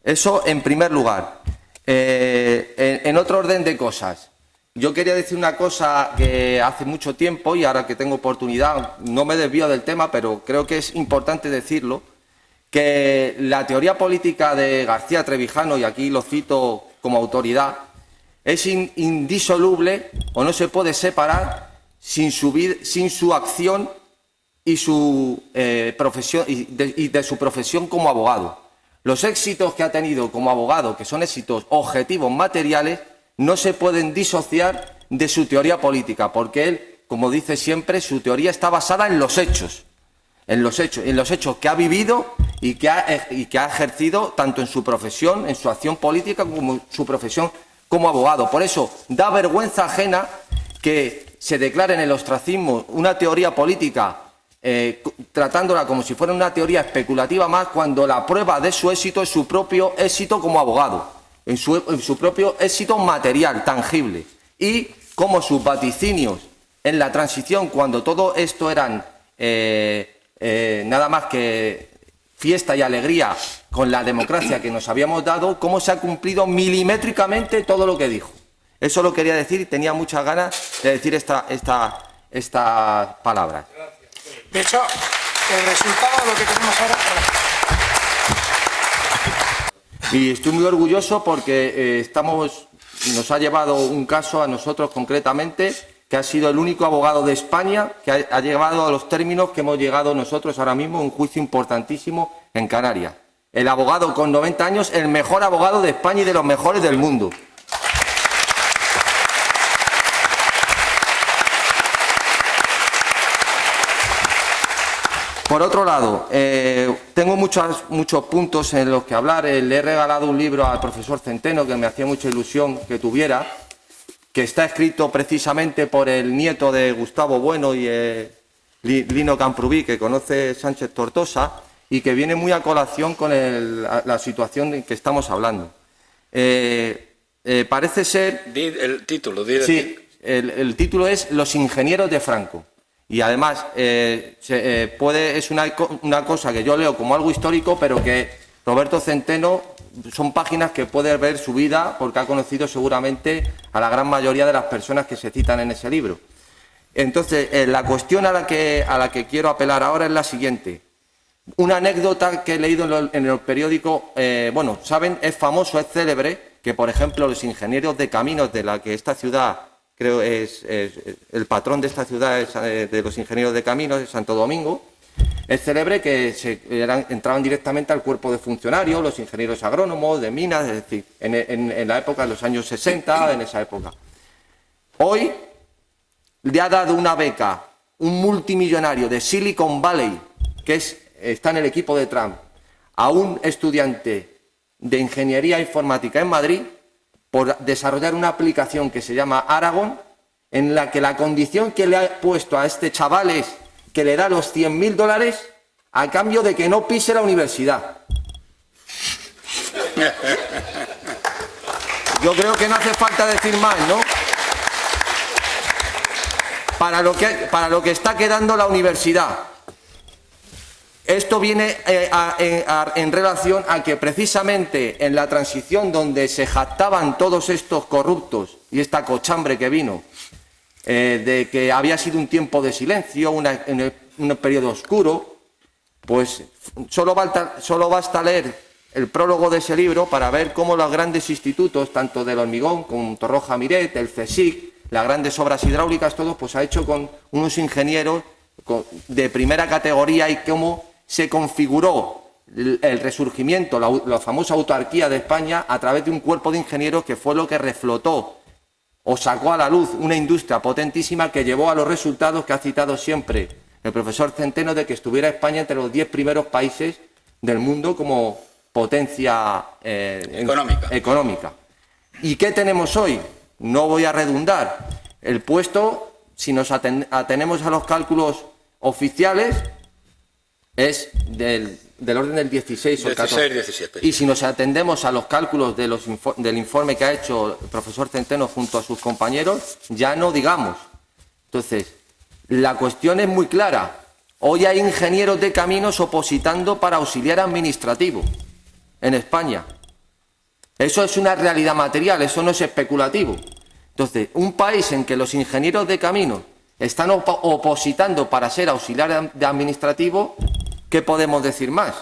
Eso en primer lugar. En otro orden de cosas, yo quería decir una cosa que hace mucho tiempo y ahora que tengo oportunidad, no me desvío del tema, pero creo que es importante decirlo, que la teoría política de García Trevijano, y aquí lo cito como autoridad, es indisoluble o no se puede separar sin su acción y su profesión y de su profesión como abogado. Los éxitos que ha tenido como abogado, que son éxitos objetivos materiales, no se pueden disociar de su teoría política, porque él, como dice siempre, su teoría está basada en los hechos. En los hechos que ha vivido y que ha ejercido tanto en su profesión, en su acción política, como en su profesión como abogado. Por eso da vergüenza ajena que se declare en el ostracismo una teoría política tratándola como si fuera una teoría especulativa más, cuando la prueba de su éxito es su propio éxito como abogado, en su propio éxito material, tangible, y como sus vaticinios en la transición, cuando todo esto eran nada más que fiesta y alegría con la democracia que nos habíamos dado, cómo se ha cumplido milimétricamente todo lo que dijo. Eso lo quería decir y tenía muchas ganas de decir estas palabras. De hecho, el resultado de lo que tenemos ahora... Y estoy muy orgulloso porque nos ha llevado un caso a nosotros concretamente, que ha sido el único abogado de España que ha llegado a los términos que hemos llegado nosotros ahora mismo, un juicio importantísimo en Canarias. El abogado con 90 años, el mejor abogado de España y de los mejores del mundo. Por otro lado, tengo muchos puntos en los que hablar. Le he regalado un libro al profesor Centeno que me hacía mucha ilusión que tuviera, que está escrito precisamente por el nieto de Gustavo Bueno y Lino Camprubí, que conoce Sánchez Tortosa, y que viene muy a colación con la situación de que estamos hablando. Parece ser... El título, sí, el título es Los ingenieros de Franco. Y además es una cosa que yo leo como algo histórico, pero que Roberto Centeno son páginas que puede ver su vida porque ha conocido seguramente a la gran mayoría de las personas que se citan en ese libro. Entonces, la cuestión a la que quiero apelar ahora es la siguiente. Una anécdota que he leído en el periódico, bueno, saben, es famoso, es célebre, que por ejemplo los ingenieros de caminos de la que esta ciudad... Creo es el patrón de esta ciudad de los ingenieros de caminos, de Santo Domingo. Es célebre que entraban directamente al cuerpo de funcionarios, los ingenieros agrónomos, de minas, es decir, en la época de los años 60, en esa época. Hoy le ha dado una beca un multimillonario de Silicon Valley, que está en el equipo de Trump, a un estudiante de ingeniería informática en Madrid, por desarrollar una aplicación que se llama Aragon, en la que la condición que le ha puesto a este chaval es que le da los $100.000 a cambio de que no pise la universidad. Yo creo que no hace falta decir más, ¿no? Para lo que está quedando la universidad. Esto viene en relación a que precisamente en la transición donde se jactaban todos estos corruptos y esta cochambre que vino, de que había sido un tiempo de silencio, un periodo oscuro, pues solo basta leer el prólogo de ese libro para ver cómo los grandes institutos, tanto del hormigón como Torroja Miret, el CSIC, las grandes obras hidráulicas, todo, pues ha hecho con unos ingenieros de primera categoría y cómo se configuró el resurgimiento, la famosa autarquía de España a través de un cuerpo de ingenieros que fue lo que reflotó o sacó a la luz una industria potentísima que llevó a los resultados que ha citado siempre el profesor Centeno de que estuviera España entre los 10 primeros países del mundo como potencia económica. ¿Y qué tenemos hoy? No voy a redundar. El puesto, si nos atenemos a los cálculos oficiales, es del orden del 16 o el 14. 17. Y si nos atendemos a los cálculos del informe que ha hecho el profesor Centeno junto a sus compañeros, ya no digamos. Entonces, la cuestión es muy clara. Hoy hay ingenieros de caminos opositando para auxiliar administrativo en España. Eso es una realidad material, eso no es especulativo. Entonces, un país en que los ingenieros de caminos están opositando para ser auxiliar de administrativo, ¿qué podemos decir más?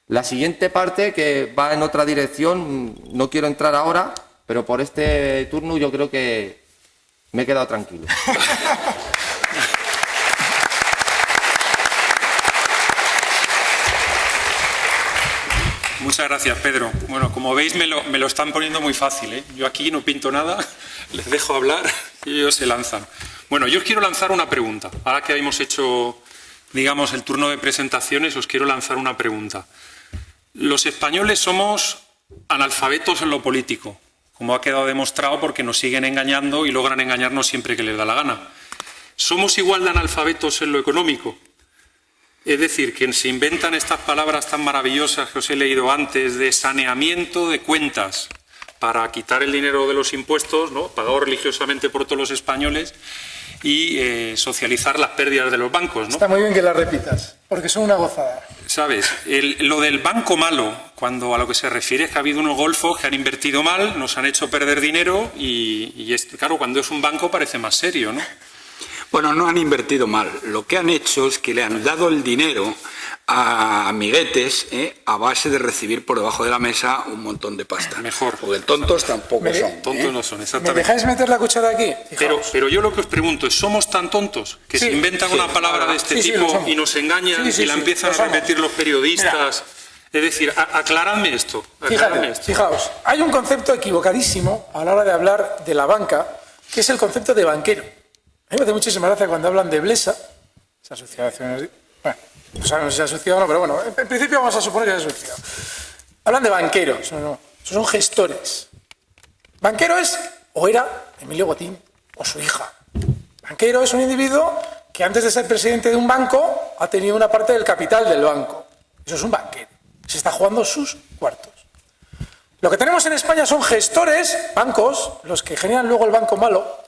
La siguiente parte, que va en otra dirección, no quiero entrar ahora, pero por este turno yo creo que me he quedado tranquilo. Muchas gracias, Pedro. Bueno, como veis me lo están poniendo muy fácil, ¿eh? Yo aquí no pinto nada, les dejo hablar y ellos se lanzan. Bueno, yo os quiero lanzar una pregunta. Ahora que hemos hecho, digamos, el turno de presentaciones, os quiero lanzar una pregunta. Los españoles somos analfabetos en lo político, como ha quedado demostrado porque nos siguen engañando y logran engañarnos siempre que les da la gana. ¿Somos igual de analfabetos en lo económico? Es decir, que se inventan estas palabras tan maravillosas que os he leído antes de saneamiento de cuentas para quitar el dinero de los impuestos, ¿no?, pagado religiosamente por todos los españoles, y socializar las pérdidas de los bancos, ¿no? Está muy bien que las repitas, porque son una gozada. ¿sabes? Lo del banco malo, cuando a lo que se refiere es que ha habido unos golfos que han invertido mal, nos han hecho perder dinero y claro, cuando es un banco parece más serio, ¿no? Bueno, no han invertido mal. Lo que han hecho es que le han dado el dinero a amiguetes a base de recibir por debajo de la mesa un montón de pasta. Mejor. Porque tontos tampoco son. Tontos no son, ¿Me exactamente. dejáis meter la cuchara aquí? Pero yo lo que os pregunto es, ¿somos tan tontos que Sí, se inventan una palabra de este sí, lo tipo somos. y nos engañan Sí, y la empiezan lo a somos. repetir los periodistas? Es decir, aclaradme esto. Fijaos, hay un concepto equivocadísimo a la hora de hablar de la banca, que es el concepto de banquero. A mí me hace muchísima gracia cuando hablan de Blesa, se ha asociado hace unos días. Bueno, no sabemos si se ha asociado o no, pero bueno, en principio vamos a suponer que se ha asociado. Hablan de banqueros, no, esos son gestores. Banquero es, o era, Emilio Botín, o su hija. Banquero es un individuo que antes de ser presidente de un banco ha tenido una parte del capital del banco. Eso es un banquero. Se está jugando sus cuartos. Lo que tenemos en España son gestores, bancos, los que generan luego el banco malo,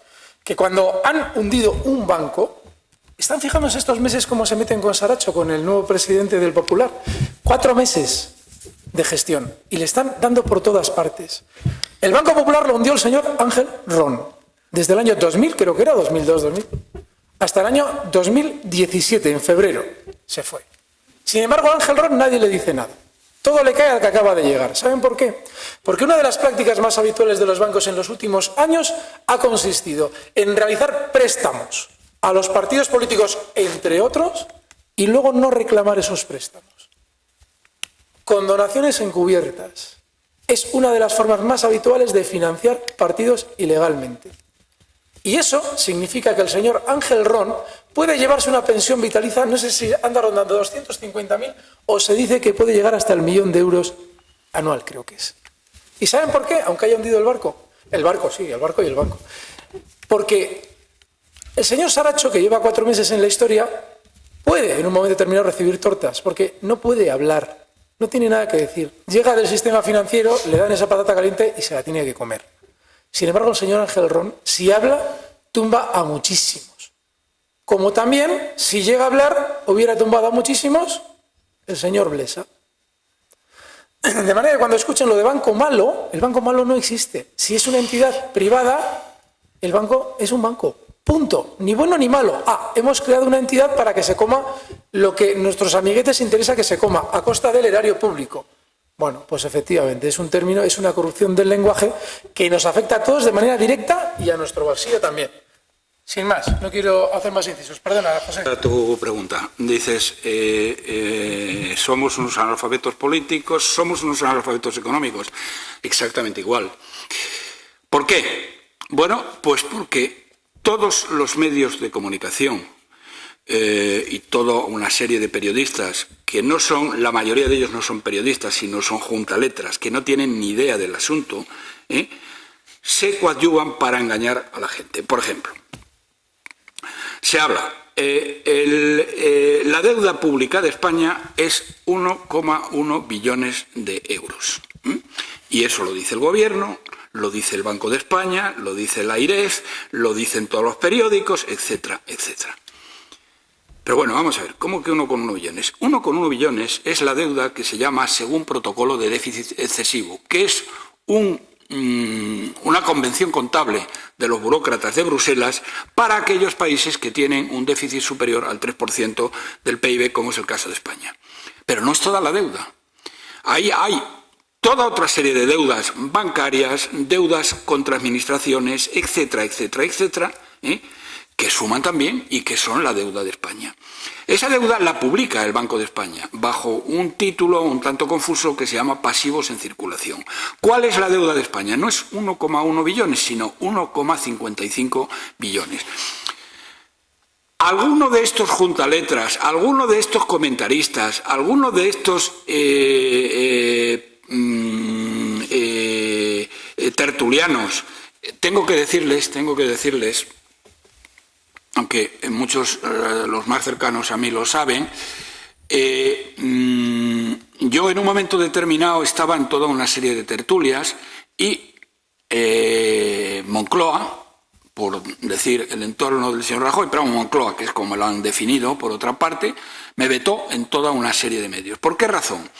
que cuando han hundido un banco, están fijándose estos meses cómo se meten con Saracho, con el nuevo presidente del Popular. 4 meses de gestión y le están dando por todas partes. El Banco Popular lo hundió el señor Ángel Ron, desde el año 2000, creo que era 2002-2000, hasta el año 2017, en febrero, se fue. Sin embargo, a Ángel Ron nadie le dice nada. Todo le cae al que acaba de llegar. ¿Saben por qué? Porque una de las prácticas más habituales de los bancos en los últimos años ha consistido en realizar préstamos a los partidos políticos, entre otros, y luego no reclamar esos préstamos. Con donaciones encubiertas. Es una de las formas más habituales de financiar partidos ilegalmente. Y eso significa que el señor Ángel Ron puede llevarse una pensión vitaliza, no sé si anda rondando 250.000 o se dice que puede llegar hasta el 1.000.000 de euros anual, creo que es. ¿Y saben por qué? Aunque haya hundido el barco. El barco, sí, el barco y el banco. Porque el señor Saracho, que lleva 4 meses en la historia, puede en un momento determinado recibir tortas, porque no puede hablar, no tiene nada que decir. Llega del sistema financiero, le dan esa patata caliente y se la tiene que comer. Sin embargo, el señor Ángel Ron, si habla, tumba a muchísimos. Como también, si llega a hablar, hubiera tumbado a muchísimos el señor Blesa. De manera que cuando escuchen lo de banco malo, el banco malo no existe. Si es una entidad privada, el banco es un banco. Punto. Ni bueno ni malo. Hemos creado una entidad para que se coma lo que nuestros amiguetes interesa que se coma, a costa del erario público. Bueno, pues efectivamente, es un término, es una corrupción del lenguaje que nos afecta a todos de manera directa y a nuestro bolsillo también. Sin más, no quiero hacer más incisos. Perdona, José. A tu pregunta, dices, somos unos analfabetos políticos, somos unos analfabetos económicos. Exactamente igual. ¿Por qué? Bueno, pues porque todos los medios de comunicación y toda una serie de periodistas que no son, la mayoría de ellos no son periodistas, sino son juntaletras, que no tienen ni idea del asunto, se coadyuvan para engañar a la gente. Por ejemplo, se habla, la deuda pública de España es 1,1 billones de euros. Y eso lo dice el Gobierno, lo dice el Banco de España, lo dice la AIREF, lo dicen todos los periódicos, etcétera, etcétera. Pero bueno, vamos a ver, ¿cómo que 1,1 billones? 1,1 billones es la deuda que se llama según protocolo de déficit excesivo, que es una convención contable de los burócratas de Bruselas para aquellos países que tienen un déficit superior al 3% del PIB, como es el caso de España. Pero no es toda la deuda. Ahí hay toda otra serie de deudas bancarias, deudas contra administraciones, etcétera, etcétera, etcétera, que suman también y que son la deuda de España. Esa deuda la publica el Banco de España bajo un título un tanto confuso que se llama pasivos en circulación. ¿Cuál es la deuda de España? No es 1,1 billones, sino 1,55 billones. Alguno de estos juntaletras, alguno de estos comentaristas, alguno de estos tertulianos, tengo que decirles, aunque muchos, los más cercanos a mí lo saben, yo en un momento determinado estaba en toda una serie de tertulias y Moncloa, por decir el entorno del señor Rajoy, pero Moncloa, que es como lo han definido por otra parte, me vetó en toda una serie de medios. ¿Por qué razón?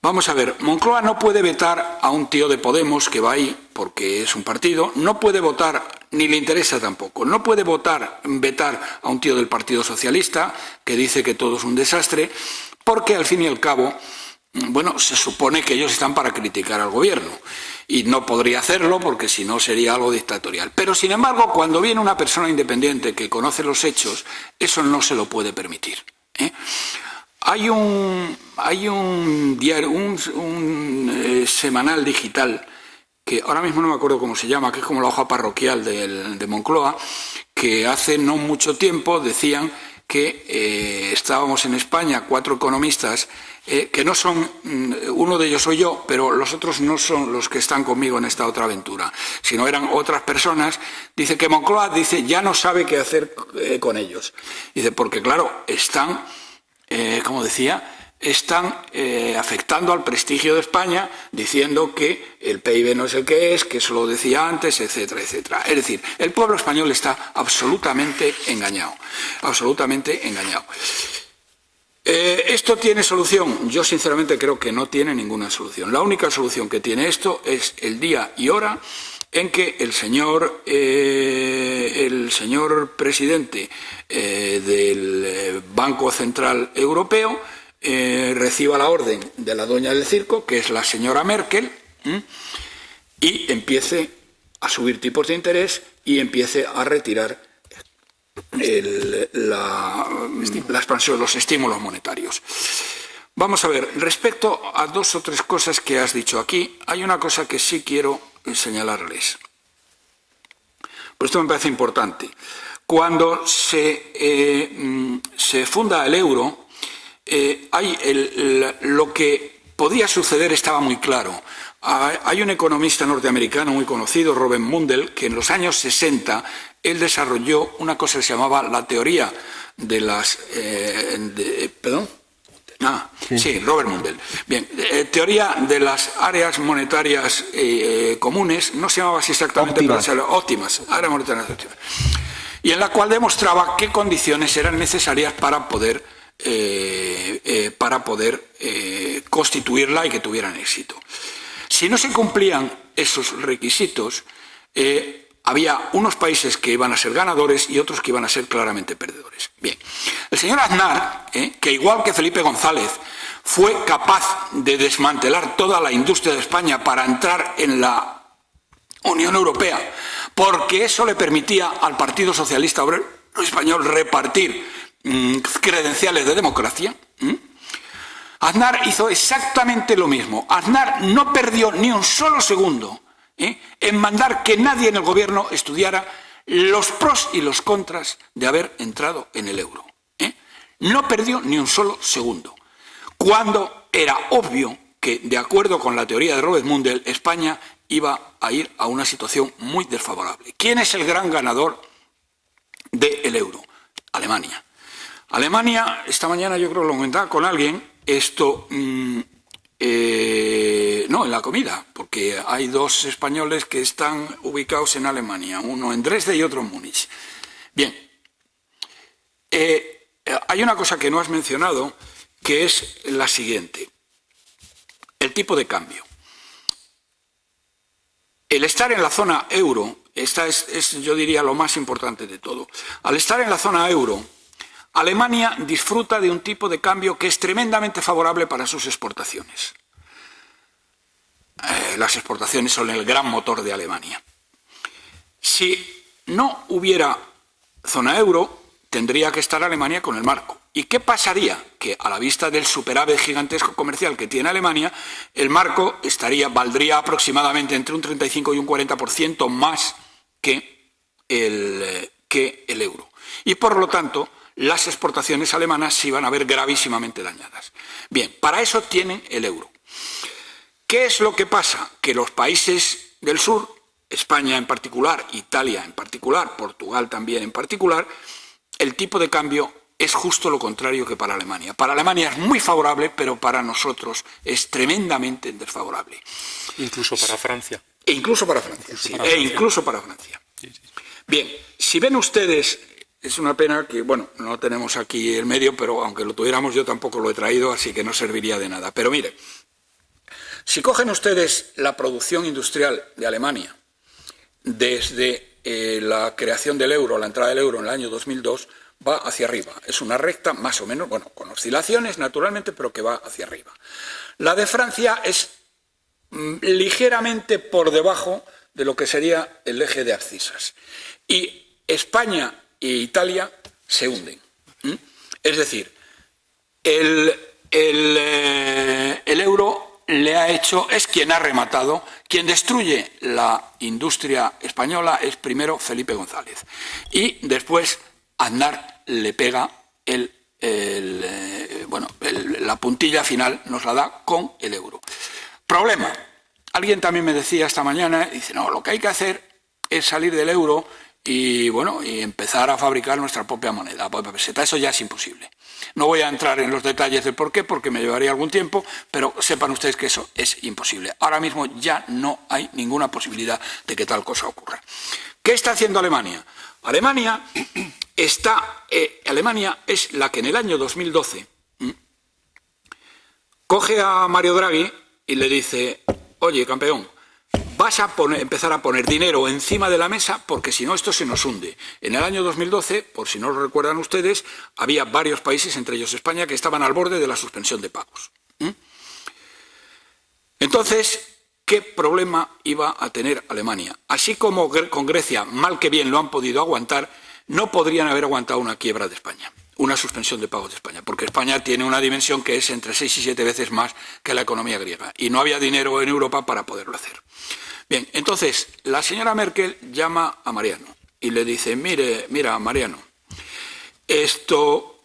Vamos a ver, Moncloa no puede vetar a un tío de Podemos que va ahí porque es un partido, no puede votar, ni le interesa tampoco, no puede vetar a un tío del Partido Socialista que dice que todo es un desastre, porque al fin y al cabo, bueno, se supone que ellos están para criticar al gobierno y no podría hacerlo porque si no sería algo dictatorial. Pero sin embargo, cuando viene una persona independiente que conoce los hechos, eso no se lo puede permitir, ¿eh? Hay un diario, un semanal digital, que ahora mismo no me acuerdo cómo se llama, que es como la hoja parroquial de Moncloa, que hace no mucho tiempo decían que estábamos en España 4 economistas, que no son, uno de ellos soy yo, pero los otros no son los que están conmigo en esta otra aventura, sino eran otras personas. Dice que Moncloa ya no sabe qué hacer con ellos. Dice, porque claro, están... como decía, están afectando al prestigio de España, diciendo que el PIB no es el que es, que eso lo decía antes, etcétera, etcétera. Es decir, el pueblo español está absolutamente engañado, absolutamente engañado. ¿Esto tiene solución? Yo sinceramente creo que no tiene ninguna solución. La única solución que tiene esto es el día y hora en que el señor presidente del Banco Central Europeo reciba la orden de la dueña del circo, que es la señora Merkel, y empiece a subir tipos de interés y empiece a retirar la expansión, los estímulos monetarios. Vamos a ver, respecto a 2 o 3 cosas que has dicho aquí, hay una cosa que sí quiero señalarles. Pues esto me parece importante. Cuando se funda el euro, lo que podía suceder estaba muy claro. Hay un economista norteamericano muy conocido, Robert Mundell, que en los años 60 él desarrolló una cosa que se llamaba la teoría de las... Sí, Robert Mundell. Bien, teoría de las áreas monetarias comunes, no se llamaba así exactamente, óptimas, áreas monetarias óptimas, y en la cual demostraba qué condiciones eran necesarias para poder constituirla y que tuvieran éxito. Si no se cumplían esos requisitos, había unos países que iban a ser ganadores y otros que iban a ser claramente perdedores. Bien, el señor Aznar, que igual que Felipe González, fue capaz de desmantelar toda la industria de España para entrar en la Unión Europea, porque eso le permitía al Partido Socialista Obrero Español repartir credenciales de democracia. Aznar hizo exactamente lo mismo. Aznar no perdió ni un solo segundo en mandar que nadie en el gobierno estudiara los pros y los contras de haber entrado en el euro. No perdió ni un solo segundo, cuando era obvio que, de acuerdo con la teoría de Robert Mundell, España iba a ir a una situación muy desfavorable. ¿Quién es el gran ganador del euro? Alemania. Alemania, esta mañana yo creo que lo comentaba con alguien, no, en la comida, porque hay 2 españoles que están ubicados en Alemania, uno en Dresde y otro en Múnich. Bien, hay una cosa que no has mencionado, que es la siguiente: el tipo de cambio. El estar en la zona euro, esta es yo diría lo más importante de todo. Al estar en la zona euro, Alemania disfruta de un tipo de cambio que es tremendamente favorable para sus exportaciones. Las exportaciones son el gran motor de Alemania. Si no hubiera zona euro, tendría que estar Alemania con el marco. ¿Y qué pasaría? Que a la vista del superávit gigantesco comercial que tiene Alemania, el marco valdría aproximadamente entre un 35 y un 40% más que el euro. Y por lo tanto, las exportaciones alemanas se iban a ver gravísimamente dañadas. Bien, para eso tienen el euro. ¿Qué es lo que pasa? Que los países del sur, España en particular, Italia en particular, Portugal también en particular, el tipo de cambio es justo lo contrario que para Alemania. Para Alemania es muy favorable, pero para nosotros es tremendamente desfavorable. Incluso para Francia. Incluso para Francia. Sí. Bien, si ven ustedes, es una pena que, bueno, no tenemos aquí el medio, pero aunque lo tuviéramos yo tampoco lo he traído, así que no serviría de nada. Pero mire, si cogen ustedes la producción industrial de Alemania desde la creación del euro, la entrada del euro en el año 2002, va hacia arriba. Es una recta más o menos, bueno, con oscilaciones naturalmente, pero que va hacia arriba. La de Francia es ligeramente por debajo de lo que sería el eje de abscisas. Y España e Italia se hunden. Es decir, el euro le ha hecho, es quien ha rematado, quien destruye la industria española es primero Felipe González. Y después Aznar le pega la puntilla final, nos la da con el euro. Problema. Alguien también me decía esta mañana, dice, no, lo que hay que hacer es salir del euro y empezar a fabricar nuestra propia moneda, la propia peseta. Eso ya es imposible. No voy a entrar en los detalles del por qué, porque me llevaría algún tiempo, pero sepan ustedes que eso es imposible. Ahora mismo ya no hay ninguna posibilidad de que tal cosa ocurra. ¿Qué está haciendo Alemania? Alemania es la que en el año 2012 coge a Mario Draghi y le dice, oye, campeón, vas a empezar a poner dinero encima de la mesa porque si no esto se nos hunde. En el año 2012, por si no lo recuerdan ustedes, había varios países, entre ellos España, que estaban al borde de la suspensión de pagos. Entonces, ¿qué problema iba a tener Alemania? Así como con Grecia, mal que bien lo han podido aguantar, no podrían haber aguantado una quiebra de España, una suspensión de pagos de España, porque España tiene una dimensión que es entre 6 y 7 veces más que la economía griega, y no había dinero en Europa para poderlo hacer. Bien, entonces, la señora Merkel llama a Mariano y le dice, mira, Mariano, esto,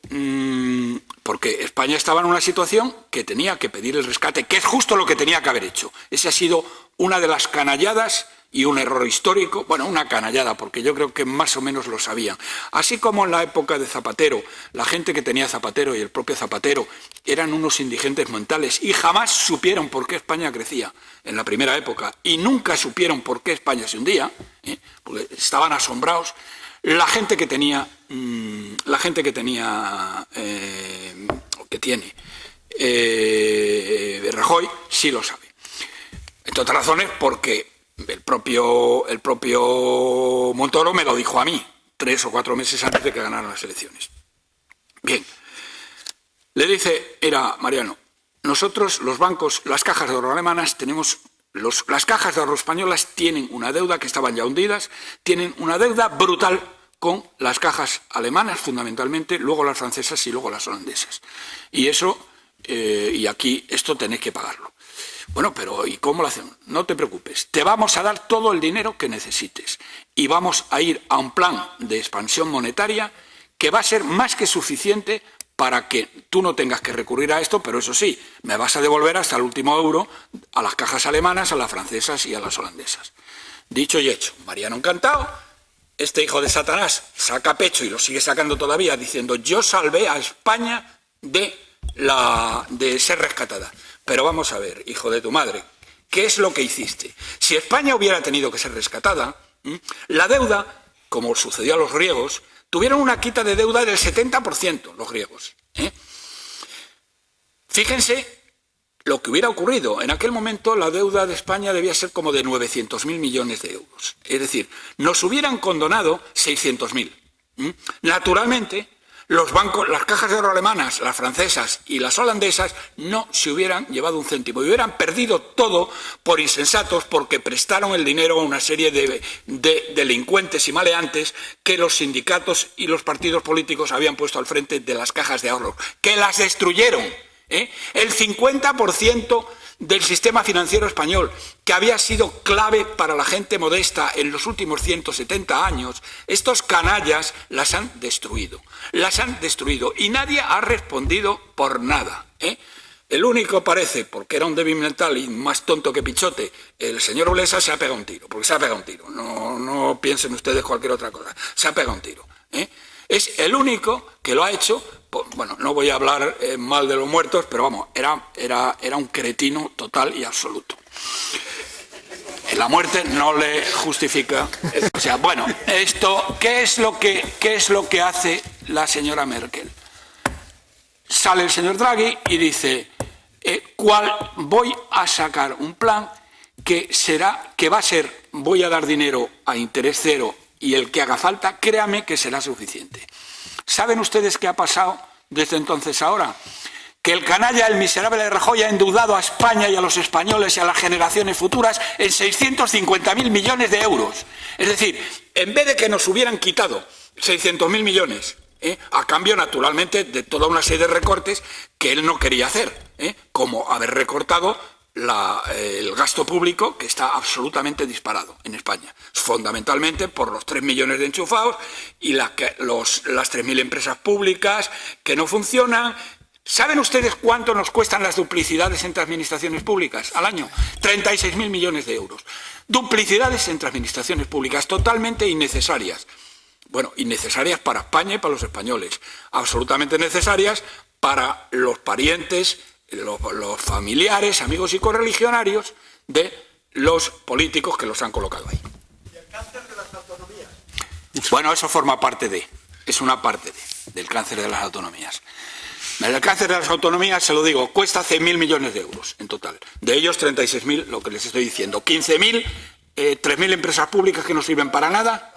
porque España estaba en una situación que tenía que pedir el rescate, que es justo lo que tenía que haber hecho. Esa ha sido una de las canalladas y un error histórico, bueno, una canallada, porque yo creo que más o menos lo sabían. Así como en la época de Zapatero, la gente que tenía Zapatero y el propio Zapatero eran unos indigentes mentales y jamás supieron por qué España crecía en la primera época y nunca supieron por qué España se hundía, porque estaban asombrados. La gente que tiene Rajoy sí lo sabe. Entre otras razones porque el propio Montoro me lo dijo a mí 3 o 4 meses antes de que ganaran las elecciones. Bien, le dice, mira, Mariano, nosotros los bancos, las cajas de ahorro alemanas tenemos, las cajas de ahorro españolas tienen una deuda que estaban ya hundidas, tienen una deuda brutal con las cajas alemanas fundamentalmente, luego las francesas y luego las holandesas. Y eso, y aquí esto tenéis que pagarlo. Bueno, pero ¿y cómo lo hacemos? No te preocupes, te vamos a dar todo el dinero que necesites y vamos a ir a un plan de expansión monetaria que va a ser más que suficiente para que tú no tengas que recurrir a esto, pero eso sí, me vas a devolver hasta el último euro a las cajas alemanas, a las francesas y a las holandesas. Dicho y hecho, Mariano encantado, este hijo de Satanás saca pecho y lo sigue sacando todavía diciendo yo salvé a España de ser rescatada. Pero vamos a ver, hijo de tu madre, ¿qué es lo que hiciste? Si España hubiera tenido que ser rescatada, la deuda, como sucedió a los griegos, tuvieron una quita de deuda del 70%, los griegos. Fíjense lo que hubiera ocurrido. En aquel momento la deuda de España debía ser como de 900.000 millones de euros. Es decir, nos hubieran condonado 600.000. Naturalmente, los bancos, las cajas de ahorro alemanas, las francesas y las holandesas no se hubieran llevado un céntimo y hubieran perdido todo por insensatos porque prestaron el dinero a una serie de delincuentes y maleantes que los sindicatos y los partidos políticos habían puesto al frente de las cajas de ahorro, que las destruyeron. El 50% del sistema financiero español, que había sido clave para la gente modesta en los últimos 170 años, estos canallas las han destruido. Las han destruido y nadie ha respondido por nada. El único parece, porque era un débil mental y más tonto que Pichote, el señor Olesa se ha pegado un tiro, porque se ha pegado un tiro. No piensen ustedes cualquier otra cosa. Se ha pegado un tiro. Es el único que lo ha hecho. Bueno, no voy a hablar mal de los muertos, pero vamos, era un cretino total y absoluto. la muerte no le justifica. O sea, bueno, esto, ¿qué es lo que hace la señora Merkel? Sale el señor Draghi y dice, voy a sacar un plan que va a ser, voy a dar dinero a interés cero y el que haga falta, créame que será suficiente. ¿Saben ustedes qué ha pasado desde entonces a ahora? Que el canalla, el miserable de Rajoy ha endeudado a España y a los españoles y a las generaciones futuras en 650.000 millones de euros. Es decir, en vez de que nos hubieran quitado 600.000 millones, a cambio, naturalmente, de toda una serie de recortes que él no quería hacer, como haber recortado el gasto público, que está absolutamente disparado en España, fundamentalmente por los 3 millones de enchufados y las 3.000 empresas públicas que no funcionan. ¿Saben ustedes cuánto nos cuestan las duplicidades entre administraciones públicas al año? 36.000 millones de euros. Duplicidades entre administraciones públicas totalmente innecesarias. Bueno, innecesarias para España y para los españoles. Absolutamente necesarias para los parientes, los familiares, amigos y correligionarios de los políticos que los han colocado ahí. ¿Y el cáncer de las autonomías? Bueno, eso forma parte es una parte del cáncer de las autonomías. El cáncer de las autonomías, se lo digo, cuesta 100.000 millones de euros en total. De ellos 36.000, lo que les estoy diciendo. 15.000, 3.000 empresas públicas que no sirven para nada.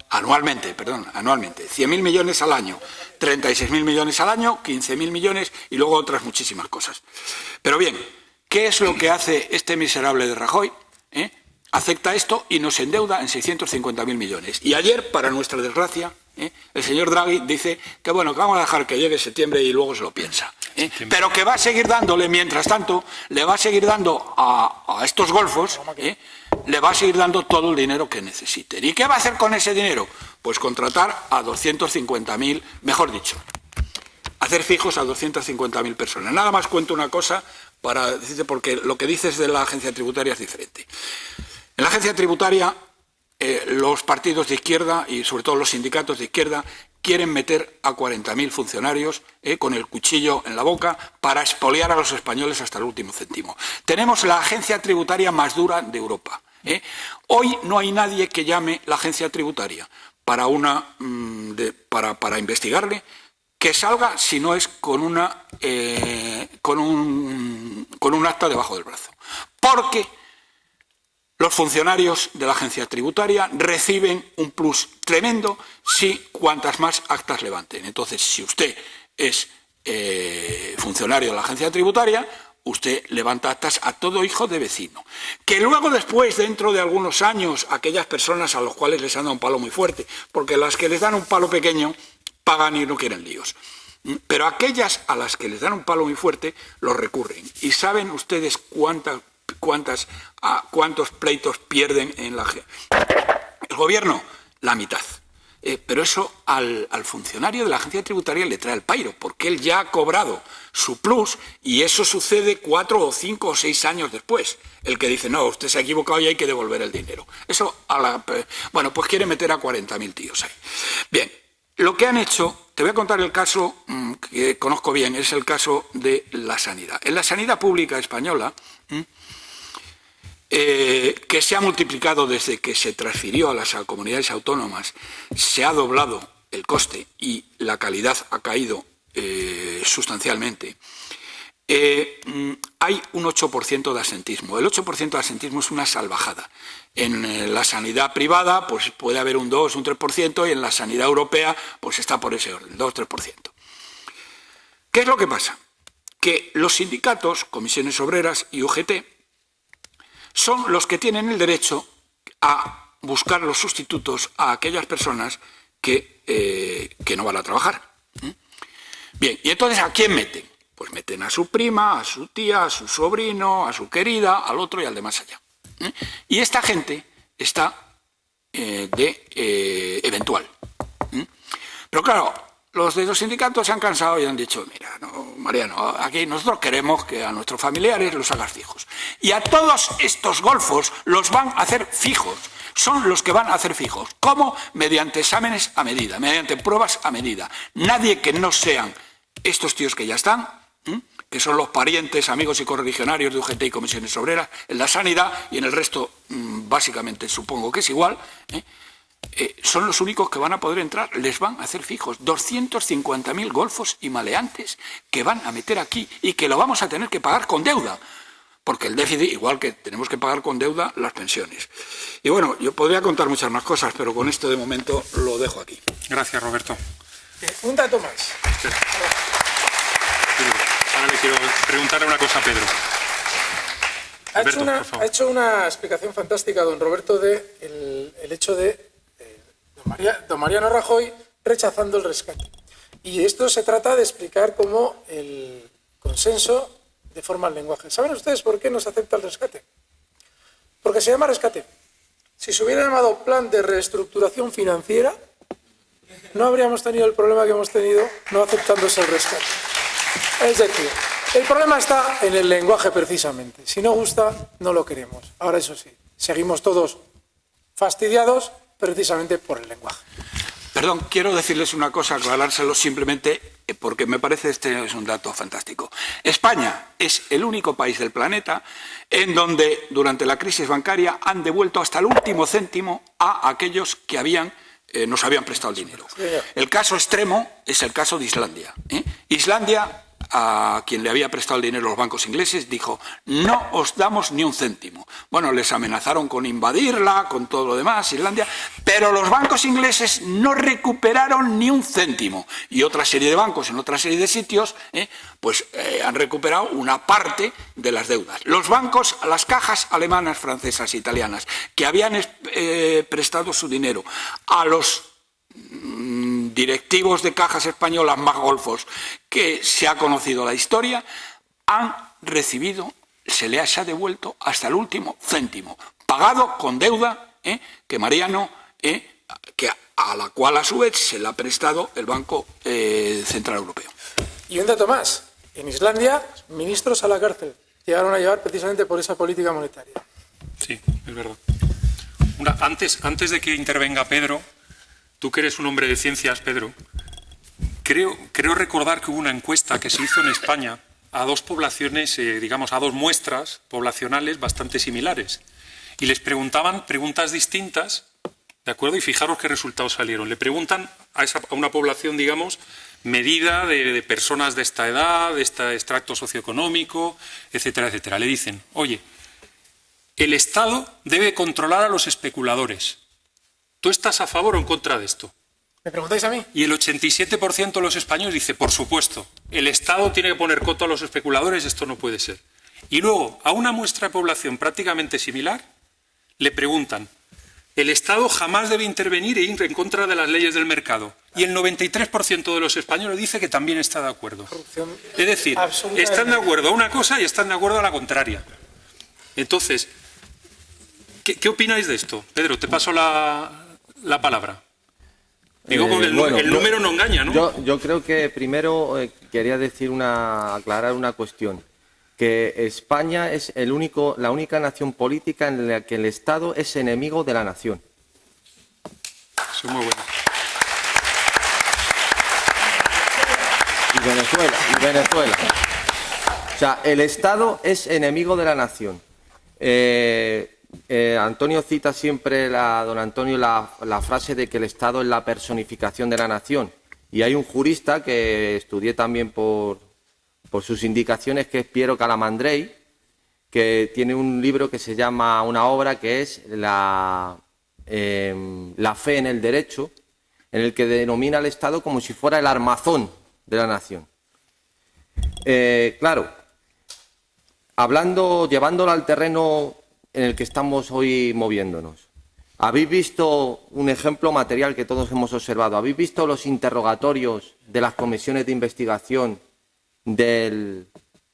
Anualmente. 100.000 millones al año, 36.000 millones al año, 15.000 millones y luego otras muchísimas cosas. Pero bien, ¿qué es lo que hace este miserable de Rajoy? Acepta esto y nos endeuda en 650.000 millones. Y ayer, para nuestra desgracia, el señor Draghi dice que bueno, que vamos a dejar que llegue septiembre y luego se lo piensa. Pero que va a seguir dándole, mientras tanto, le va a seguir dando a estos golfos, le va a seguir dando todo el dinero que necesiten. ¿Y qué va a hacer con ese dinero? Pues contratar a 250.000, mejor dicho, hacer fijos a 250.000 personas. Nada más cuento una cosa para decirte, porque lo que dices de la agencia tributaria es diferente. En la agencia tributaria, los partidos de izquierda y sobre todo los sindicatos de izquierda quieren meter a 40.000 funcionarios con el cuchillo en la boca para expoliar a los españoles hasta el último céntimo. Tenemos la agencia tributaria más dura de Europa. Hoy no hay nadie que llame la agencia tributaria para investigarle, que salga si no es con un acta debajo del brazo. Porque los funcionarios de la agencia tributaria reciben un plus tremendo cuantas más actas levanten. Entonces, si usted es funcionario de la agencia tributaria, usted levanta actas a todo hijo de vecino. Que luego después, dentro de algunos años, aquellas personas a los cuales les han dado un palo muy fuerte, porque las que les dan un palo pequeño pagan y no quieren líos. Pero aquellas a las que les dan un palo muy fuerte, los recurren. ¿Y saben ustedes cuántos pleitos pierden en el gobierno? La mitad. Pero eso al funcionario de la agencia tributaria le trae el pairo, porque él ya ha cobrado su plus y eso sucede 4 o 5 o 6 años después. El que dice, no, usted se ha equivocado y hay que devolver el dinero. Eso, bueno, pues quiere meter a 40.000 tíos ahí. Bien, lo que han hecho, te voy a contar el caso que conozco bien, es el caso de la sanidad. En la sanidad pública española, que se ha multiplicado desde que se transfirió a las comunidades autónomas, se ha doblado el coste y la calidad ha caído sustancialmente. Hay un 8% de asentismo. El 8% de asentismo es una salvajada. En la sanidad privada pues puede haber un 2, un 3% y en la sanidad europea pues está por ese orden, 2-3%. ¿Qué es lo que pasa? Que los sindicatos, comisiones obreras y UGT, son los que tienen el derecho a buscar los sustitutos a aquellas personas que no van a trabajar. Bien, y entonces ¿a quién meten? Pues meten a su prima, a su tía, a su sobrino, a su querida, al otro y al de más allá. Y esta gente está eventual. Pero claro, los de los sindicatos se han cansado y han dicho, mira, no, Mariano, aquí nosotros queremos que a nuestros familiares los hagas fijos. Y a todos estos golfos los van a hacer fijos. Son los que van a hacer fijos. ¿Cómo? Mediante exámenes a medida, mediante pruebas a medida. Nadie que no sean estos tíos que ya están, que son los parientes, amigos y correligionarios de UGT y Comisiones Obreras, en la sanidad y en el resto, básicamente, supongo que es igual, son los únicos que van a poder entrar, les van a hacer fijos. 250.000 golfos y maleantes que van a meter aquí y que lo vamos a tener que pagar con deuda. Porque el déficit, igual que tenemos que pagar con deuda las pensiones. Y bueno, yo podría contar muchas más cosas, pero con esto de momento lo dejo aquí. Gracias, Roberto. Un dato más. Ahora le quiero preguntarle una cosa a Pedro. Ha hecho una explicación fantástica, don Roberto, de el hecho de don Mariano Rajoy rechazando el rescate. Y esto se trata de explicar cómo el consenso deforma el lenguaje. ¿Saben ustedes por qué no se acepta el rescate? Porque se llama rescate. Si se hubiera llamado plan de reestructuración financiera, no habríamos tenido el problema que hemos tenido no aceptándose el rescate. Es decir, el problema está en el lenguaje precisamente. Si no gusta, no lo queremos. Ahora, eso sí, seguimos todos fastidiados precisamente por el lenguaje. Perdón, quiero decirles una cosa, aclarárselo simplemente porque me parece este es un dato fantástico. España es el único país del planeta en donde durante la crisis bancaria han devuelto hasta el último céntimo a aquellos que nos habían prestado el dinero. El caso extremo es el caso de Islandia. Islandia, a quien le había prestado el dinero los bancos ingleses, dijo: no os damos ni un céntimo. Bueno, les amenazaron con invadirla, con todo lo demás, Islandia, pero los bancos ingleses no recuperaron ni un céntimo. Y otra serie de bancos en otra serie de sitios, han recuperado una parte de las deudas. Los bancos, las cajas alemanas, francesas e italianas, que habían prestado su dinero a los directivos de cajas españolas más golfos que se ha conocido la historia, han recibido, se les ha devuelto hasta el último céntimo, pagado con deuda que Mariano, a la cual a su vez se le ha prestado el Banco Central Europeo. Y un dato más, en Islandia, ministros a la cárcel llegaron a llevar precisamente por esa política monetaria. Sí, es verdad. Antes de que intervenga Pedro, tú que eres un hombre de ciencias, Pedro, creo recordar que hubo una encuesta que se hizo en España a dos poblaciones, a dos muestras poblacionales bastante similares. Y les preguntaban preguntas distintas, ¿de acuerdo? Y fijaros qué resultados salieron. Le preguntan a una población, medida de personas de esta edad, de este extracto socioeconómico, etcétera, etcétera. Le dicen: oye, el Estado debe controlar a los especuladores. ¿Tú estás a favor o en contra de esto? ¿Me preguntáis a mí? Y el 87% de los españoles dice: por supuesto, el Estado tiene que poner coto a los especuladores, esto no puede ser. Y luego, a una muestra de población prácticamente similar, le preguntan: el Estado jamás debe intervenir e ir en contra de las leyes del mercado. Y el 93% de los españoles dice que también está de acuerdo. Es decir, están de acuerdo a una cosa y están de acuerdo a la contraria. Entonces, ¿qué opináis de esto? Pedro, te paso la palabra. Digo, porque el número no engaña, ¿no? Yo creo que primero quería aclarar una cuestión. Que España es la única nación política en la que el Estado es enemigo de la nación. Eso es muy bueno. Y Venezuela. O sea, el Estado es enemigo de la nación. Antonio cita siempre, don Antonio, la frase de que el Estado es la personificación de la nación. Y hay un jurista que estudié también por sus indicaciones, que es Piero Calamandrei, que tiene un libro que se llama, una obra que es la fe en el derecho, en el que denomina al Estado como si fuera el armazón de la nación. Claro, llevándolo al terreno en el que estamos hoy moviéndonos. Habéis visto un ejemplo material que todos hemos observado. ¿Habéis visto los interrogatorios de las comisiones de investigación del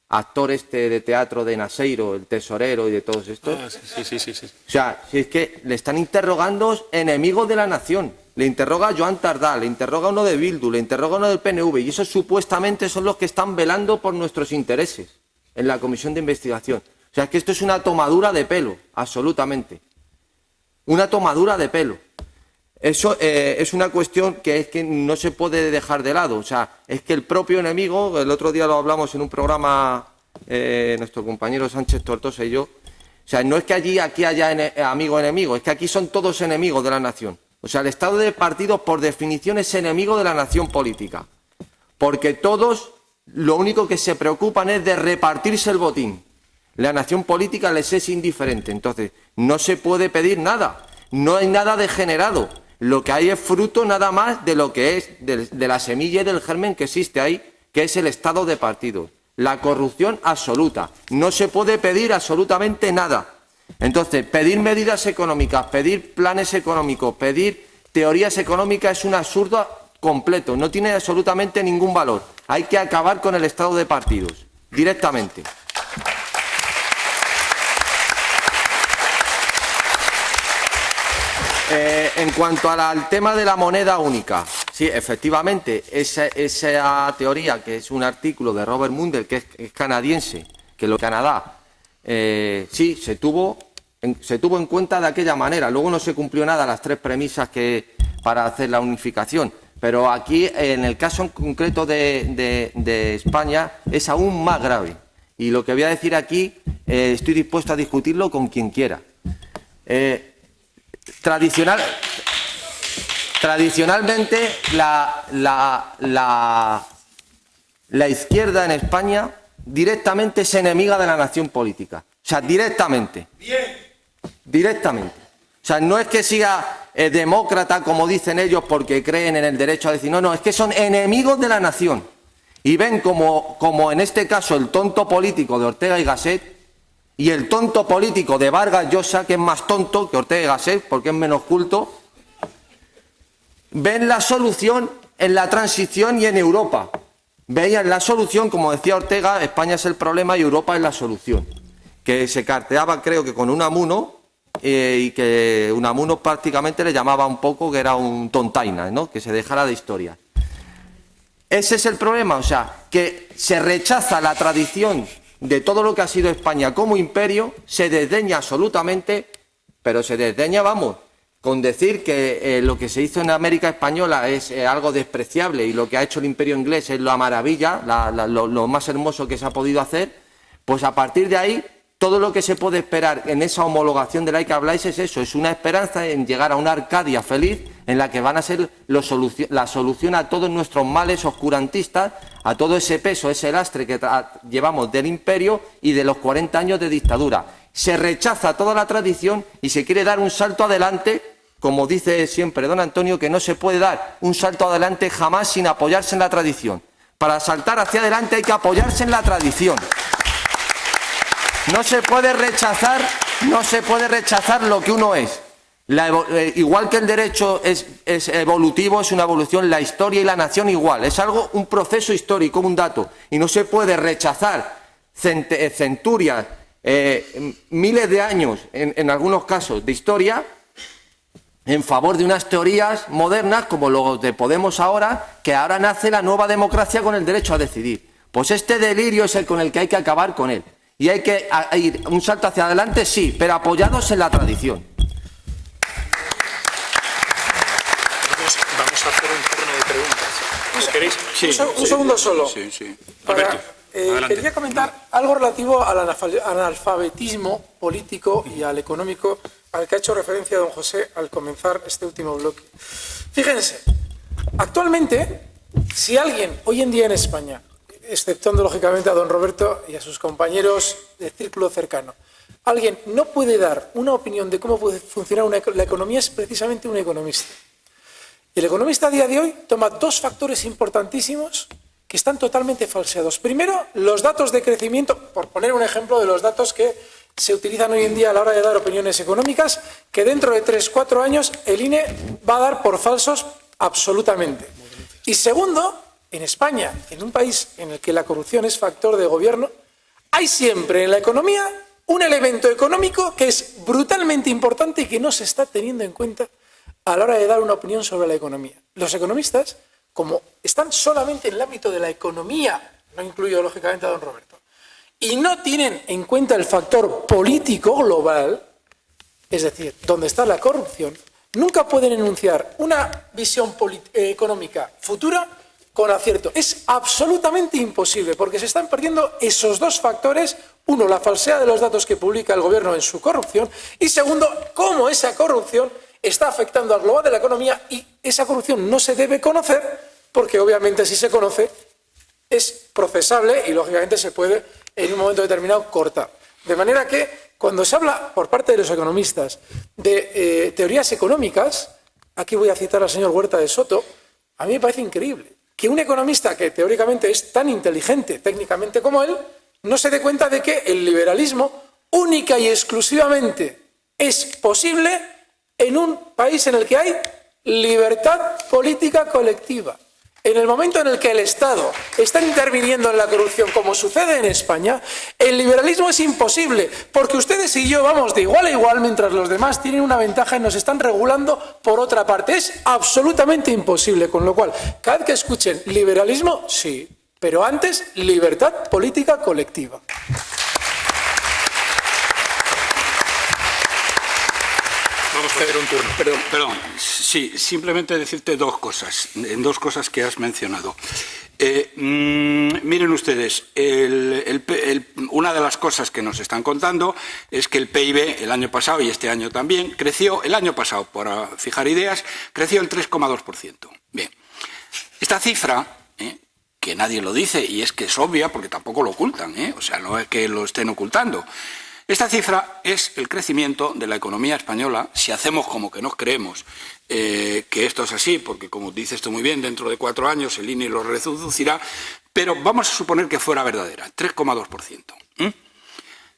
actor de teatro de Naseiro, el tesorero y de todos estos? Sí. O sea, si es que le están interrogando enemigos de la nación. Le interroga a Joan Tardá, le interroga uno de Bildu, le interroga uno del PNV, y esos supuestamente son los que están velando por nuestros intereses en la comisión de investigación. O sea, es que esto es una tomadura de pelo, absolutamente. Una tomadura de pelo. Eso es una cuestión que es que no se puede dejar de lado. O sea, es que el propio enemigo, el otro día lo hablamos en un programa, nuestro compañero Sánchez Tortosa y yo, o sea, no es que aquí haya amigo enemigo, es que aquí son todos enemigos de la nación. O sea, el estado de partidos, por definición, es enemigo de la nación política. Porque todos lo único que se preocupan es de repartirse el botín. La nación política les es indiferente. Entonces, no se puede pedir nada. No hay nada degenerado. Lo que hay es fruto nada más de lo que es, de la semilla y del germen que existe ahí, que es el estado de partidos. La corrupción absoluta. No se puede pedir absolutamente nada. Entonces, pedir medidas económicas, pedir planes económicos, pedir teorías económicas es un absurdo completo. No tiene absolutamente ningún valor. Hay que acabar con el estado de partidos, directamente. En cuanto al tema de la moneda única, sí, efectivamente, esa teoría, que es un artículo de Robert Mundell, que es canadiense, que lo Canadá, sí, se tuvo en cuenta de aquella manera. Luego no se cumplió nada las tres premisas para hacer la unificación. Pero aquí, en el caso en concreto de España, es aún más grave. Y lo que voy a decir aquí, estoy dispuesto a discutirlo con quien quiera. Tradicionalmente, la izquierda en España directamente es enemiga de la nación política. O sea, directamente. Directamente. O sea, no es que siga demócrata, como dicen ellos, porque creen en el derecho a decir. No, es que son enemigos de la nación. Y ven como en este caso el tonto político de Ortega y Gasset y el tonto político de Vargas Llosa, que es más tonto que Ortega y Gasset porque es menos culto, ven la solución en la transición y en Europa. Veían la solución, como decía Ortega, España es el problema y Europa es la solución. Que se carteaba, creo que con Unamuno, y que Unamuno prácticamente le llamaba un poco que era un tontaina, ¿no? Que se dejara de historia. Ese es el problema, o sea, que se rechaza la tradición de todo lo que ha sido España como imperio, se desdeña absolutamente, pero se desdeña, vamos, con decir que lo que se hizo en América Española es algo despreciable y lo que ha hecho el imperio inglés es la maravilla, lo más hermoso que se ha podido hacer, pues a partir de ahí, todo lo que se puede esperar en esa homologación de la que habláis es eso, es una esperanza en llegar a una Arcadia feliz en la que van a ser la solución a todos nuestros males oscurantistas, a todo ese peso, ese lastre que llevamos del imperio y de los 40 años de dictadura. Se rechaza toda la tradición y se quiere dar un salto adelante, como dice siempre don Antonio, que no se puede dar un salto adelante jamás sin apoyarse en la tradición. Para saltar hacia adelante hay que apoyarse en la tradición. No se puede rechazar lo que uno es. Igual que el derecho es evolutivo, es una evolución, la historia y la nación igual. Es un proceso histórico, un dato. Y no se puede rechazar centurias, miles de años, en algunos casos, de historia, en favor de unas teorías modernas como los de Podemos ahora, que ahora nace la nueva democracia con el derecho a decidir. Pues este delirio es el con el que hay que acabar con él. Y hay que ir un salto hacia adelante, sí, pero apoyados en la tradición. Vamos a hacer un turno de preguntas. ¿Queréis? Sí, un segundo solo. Sí. Alberto, adelante. Quería comentar algo relativo al analfabetismo político y al económico al que ha hecho referencia don José al comenzar este último bloque. Fíjense, actualmente, si alguien hoy en día en España, exceptuando lógicamente a don Roberto y a sus compañeros de círculo cercano, alguien no puede dar una opinión de cómo puede funcionar la economía, es precisamente un economista. Y el economista a día de hoy toma dos factores importantísimos que están totalmente falseados. Primero, los datos de crecimiento, por poner un ejemplo de los datos que se utilizan hoy en día a la hora de dar opiniones económicas, que dentro de 3-4 años el INE va a dar por falsos absolutamente. Y segundo, en España, en un país en el que la corrupción es factor de gobierno, hay siempre en la economía un elemento económico que es brutalmente importante y que no se está teniendo en cuenta a la hora de dar una opinión sobre la economía. Los economistas, como están solamente en el ámbito de la economía, no incluyo lógicamente a don Roberto, y no tienen en cuenta el factor político global, es decir, donde está la corrupción, nunca pueden enunciar una visión económica futura con acierto. Es absolutamente imposible, porque se están perdiendo esos dos factores. Uno, la falsedad de los datos que publica el gobierno en su corrupción, y segundo, cómo esa corrupción está afectando al global de la economía, y esa corrupción no se debe conocer, porque obviamente si se conoce es procesable y lógicamente se puede en un momento determinado cortar. De manera que cuando se habla por parte de los economistas de teorías económicas, aquí voy a citar al señor Huerta de Soto, a mí me parece increíble que un economista que teóricamente es tan inteligente técnicamente como él, no se dé cuenta de que el liberalismo única y exclusivamente es posible en un país en el que hay libertad política colectiva. En el momento en el que el Estado está interviniendo en la corrupción, como sucede en España, el liberalismo es imposible, porque ustedes y yo vamos de igual a igual, mientras los demás tienen una ventaja y nos están regulando por otra parte. Es absolutamente imposible, con lo cual, cada vez que escuchen liberalismo, sí, pero antes, libertad política colectiva. Vamos a hacer un turno. Perdón. Sí, simplemente decirte dos cosas, en dos cosas que has mencionado. Miren ustedes, una de las cosas que nos están contando es que el PIB el año pasado y este año también creció, el año pasado, para fijar ideas, creció el 3,2%. Bien, esta cifra, que nadie lo dice, y es que es obvia porque tampoco lo ocultan, o sea, no es que lo estén ocultando. Esta cifra es el crecimiento de la economía española, si hacemos como que nos creemos que esto es así, porque como dices tú muy bien, dentro de 4 años el INE lo reducirá, pero vamos a suponer que fuera verdadera, 3,2%.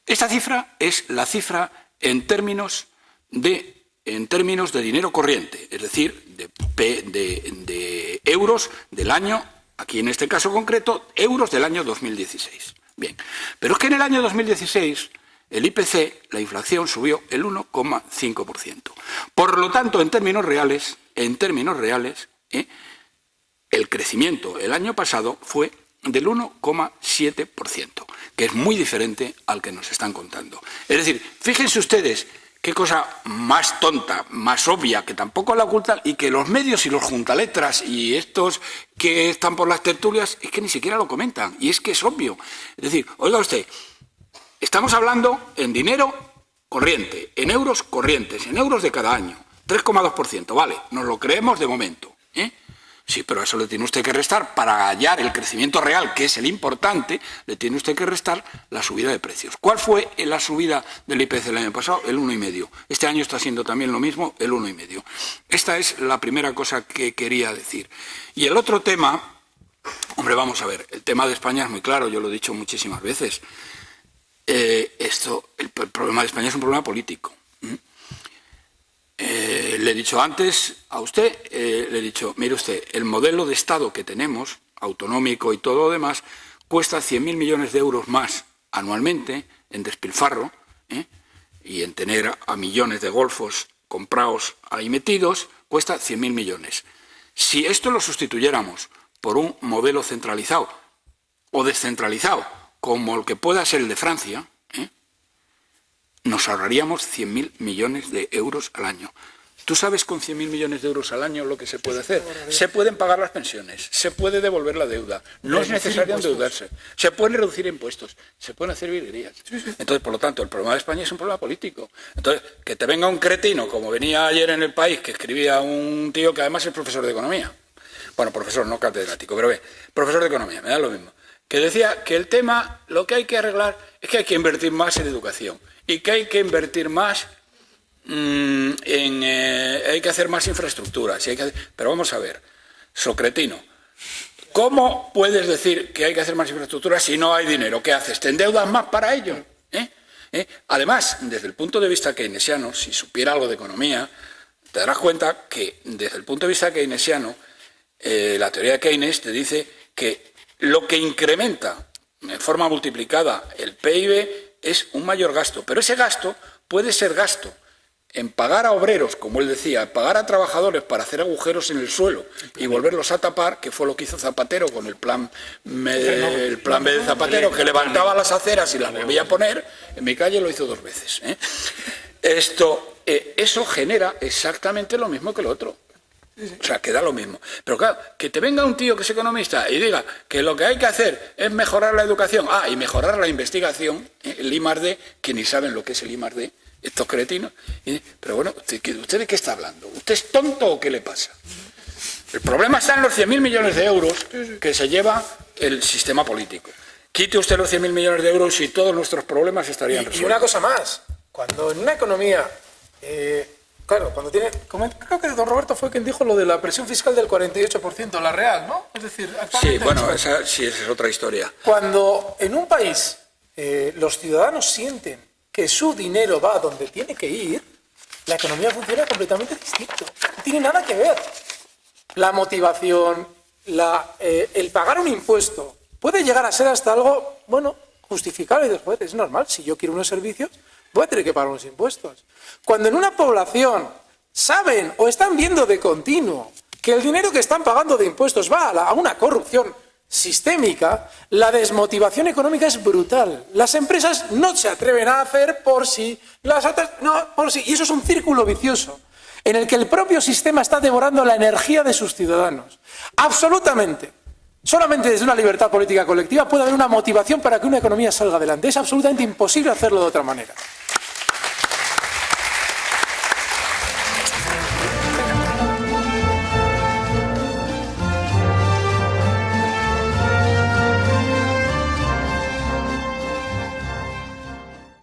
Esta cifra es la cifra en términos de dinero corriente, es decir, de euros del año, aquí en este caso concreto, euros del año 2016. Bien, pero es que en el año 2016... el IPC, la inflación, subió el 1,5%. Por lo tanto, en términos reales, el crecimiento el año pasado fue del 1,7%, que es muy diferente al que nos están contando. Es decir, fíjense ustedes qué cosa más tonta, más obvia, que tampoco la ocultan, y que los medios y los juntaletras y estos que están por las tertulias es que ni siquiera lo comentan, y es que es obvio. Es decir, oiga usted, estamos hablando en dinero corriente, en euros corrientes, en euros de cada año, 3,2%, vale, nos lo creemos de momento, Sí, pero a eso le tiene usted que restar, para hallar el crecimiento real, que es el importante, le tiene usted que restar la subida de precios. ¿Cuál fue la subida del IPC el año pasado? El 1,5%. Este año está siendo también lo mismo, el 1,5%. Esta es la primera cosa que quería decir. Y el otro tema, hombre, vamos a ver, el tema de España es muy claro, yo lo he dicho muchísimas veces. El problema de España es un problema político. Le he dicho antes a usted, le he dicho, mire usted, el modelo de Estado que tenemos, autonómico y todo lo demás, cuesta 100.000 millones de euros más anualmente en despilfarro, y en tener a millones de golfos comprados ahí metidos, cuesta 100.000 millones. Si esto lo sustituyéramos por un modelo centralizado o descentralizado, como el que pueda ser el de Francia, nos ahorraríamos 100.000 millones de euros al año. ¿Tú sabes con 100.000 millones de euros al año lo que se puede hacer? Se pueden pagar las pensiones, se puede devolver la deuda, no es necesario endeudarse, se pueden reducir impuestos, se pueden hacer virguerías. Entonces, por lo tanto, el problema de España es un problema político. Entonces, que te venga un cretino, como venía ayer en El País, que escribía un tío que además es profesor de economía. Bueno, profesor, no catedrático, pero ve, profesor de economía, me da lo mismo. Que decía que el tema, lo que hay que arreglar es que hay que invertir más en educación y que hay que invertir más hay que hacer más infraestructuras. Pero vamos a ver, socretino, ¿cómo puedes decir que hay que hacer más infraestructuras si no hay dinero? ¿Qué haces? ¿Te endeudas más para ello? Además, desde el punto de vista keynesiano, si supiera algo de economía, te darás cuenta que desde el punto de vista keynesiano, la teoría de Keynes te dice que lo que incrementa en forma multiplicada el PIB es un mayor gasto, pero ese gasto puede ser gasto en pagar a obreros, como él decía, pagar a trabajadores para hacer agujeros en el suelo y volverlos a tapar, que fue lo que hizo Zapatero con el plan B de Zapatero, que levantaba las aceras y las volvía a poner. En mi calle lo hizo 2 veces. Esto eso genera exactamente lo mismo que lo otro. O sea, que da lo mismo. Pero claro, que te venga un tío que es economista y diga que lo que hay que hacer es mejorar la educación, y mejorar la investigación, el I+D, que ni saben lo que es el I+D, estos cretinos. Pero bueno, ¿usted de qué está hablando? ¿Usted es tonto o qué le pasa? El problema está en los 100.000 millones de euros que se lleva el sistema político. Quite usted los 100.000 millones de euros y todos nuestros problemas estarían resueltos. Y una cosa más, cuando en una economía... claro, cuando tiene... Creo que don Roberto fue quien dijo lo de la presión fiscal del 48%, la real, ¿no? Es decir, sí, bueno, esa es otra historia. Cuando en un país los ciudadanos sienten que su dinero va donde tiene que ir, la economía funciona completamente distinto. No tiene nada que ver. La motivación, el pagar un impuesto puede llegar a ser hasta algo, bueno, justificable y después es normal. Si yo quiero unos servicios, voy a tener que pagar unos impuestos. Cuando en una población saben o están viendo de continuo que el dinero que están pagando de impuestos va a una corrupción sistémica, la desmotivación económica es brutal. Las empresas no se atreven a hacer por sí, las otras no por sí. Y eso es un círculo vicioso en el que el propio sistema está devorando la energía de sus ciudadanos. Absolutamente. Solamente desde una libertad política colectiva puede haber una motivación para que una economía salga adelante. Es absolutamente imposible hacerlo de otra manera.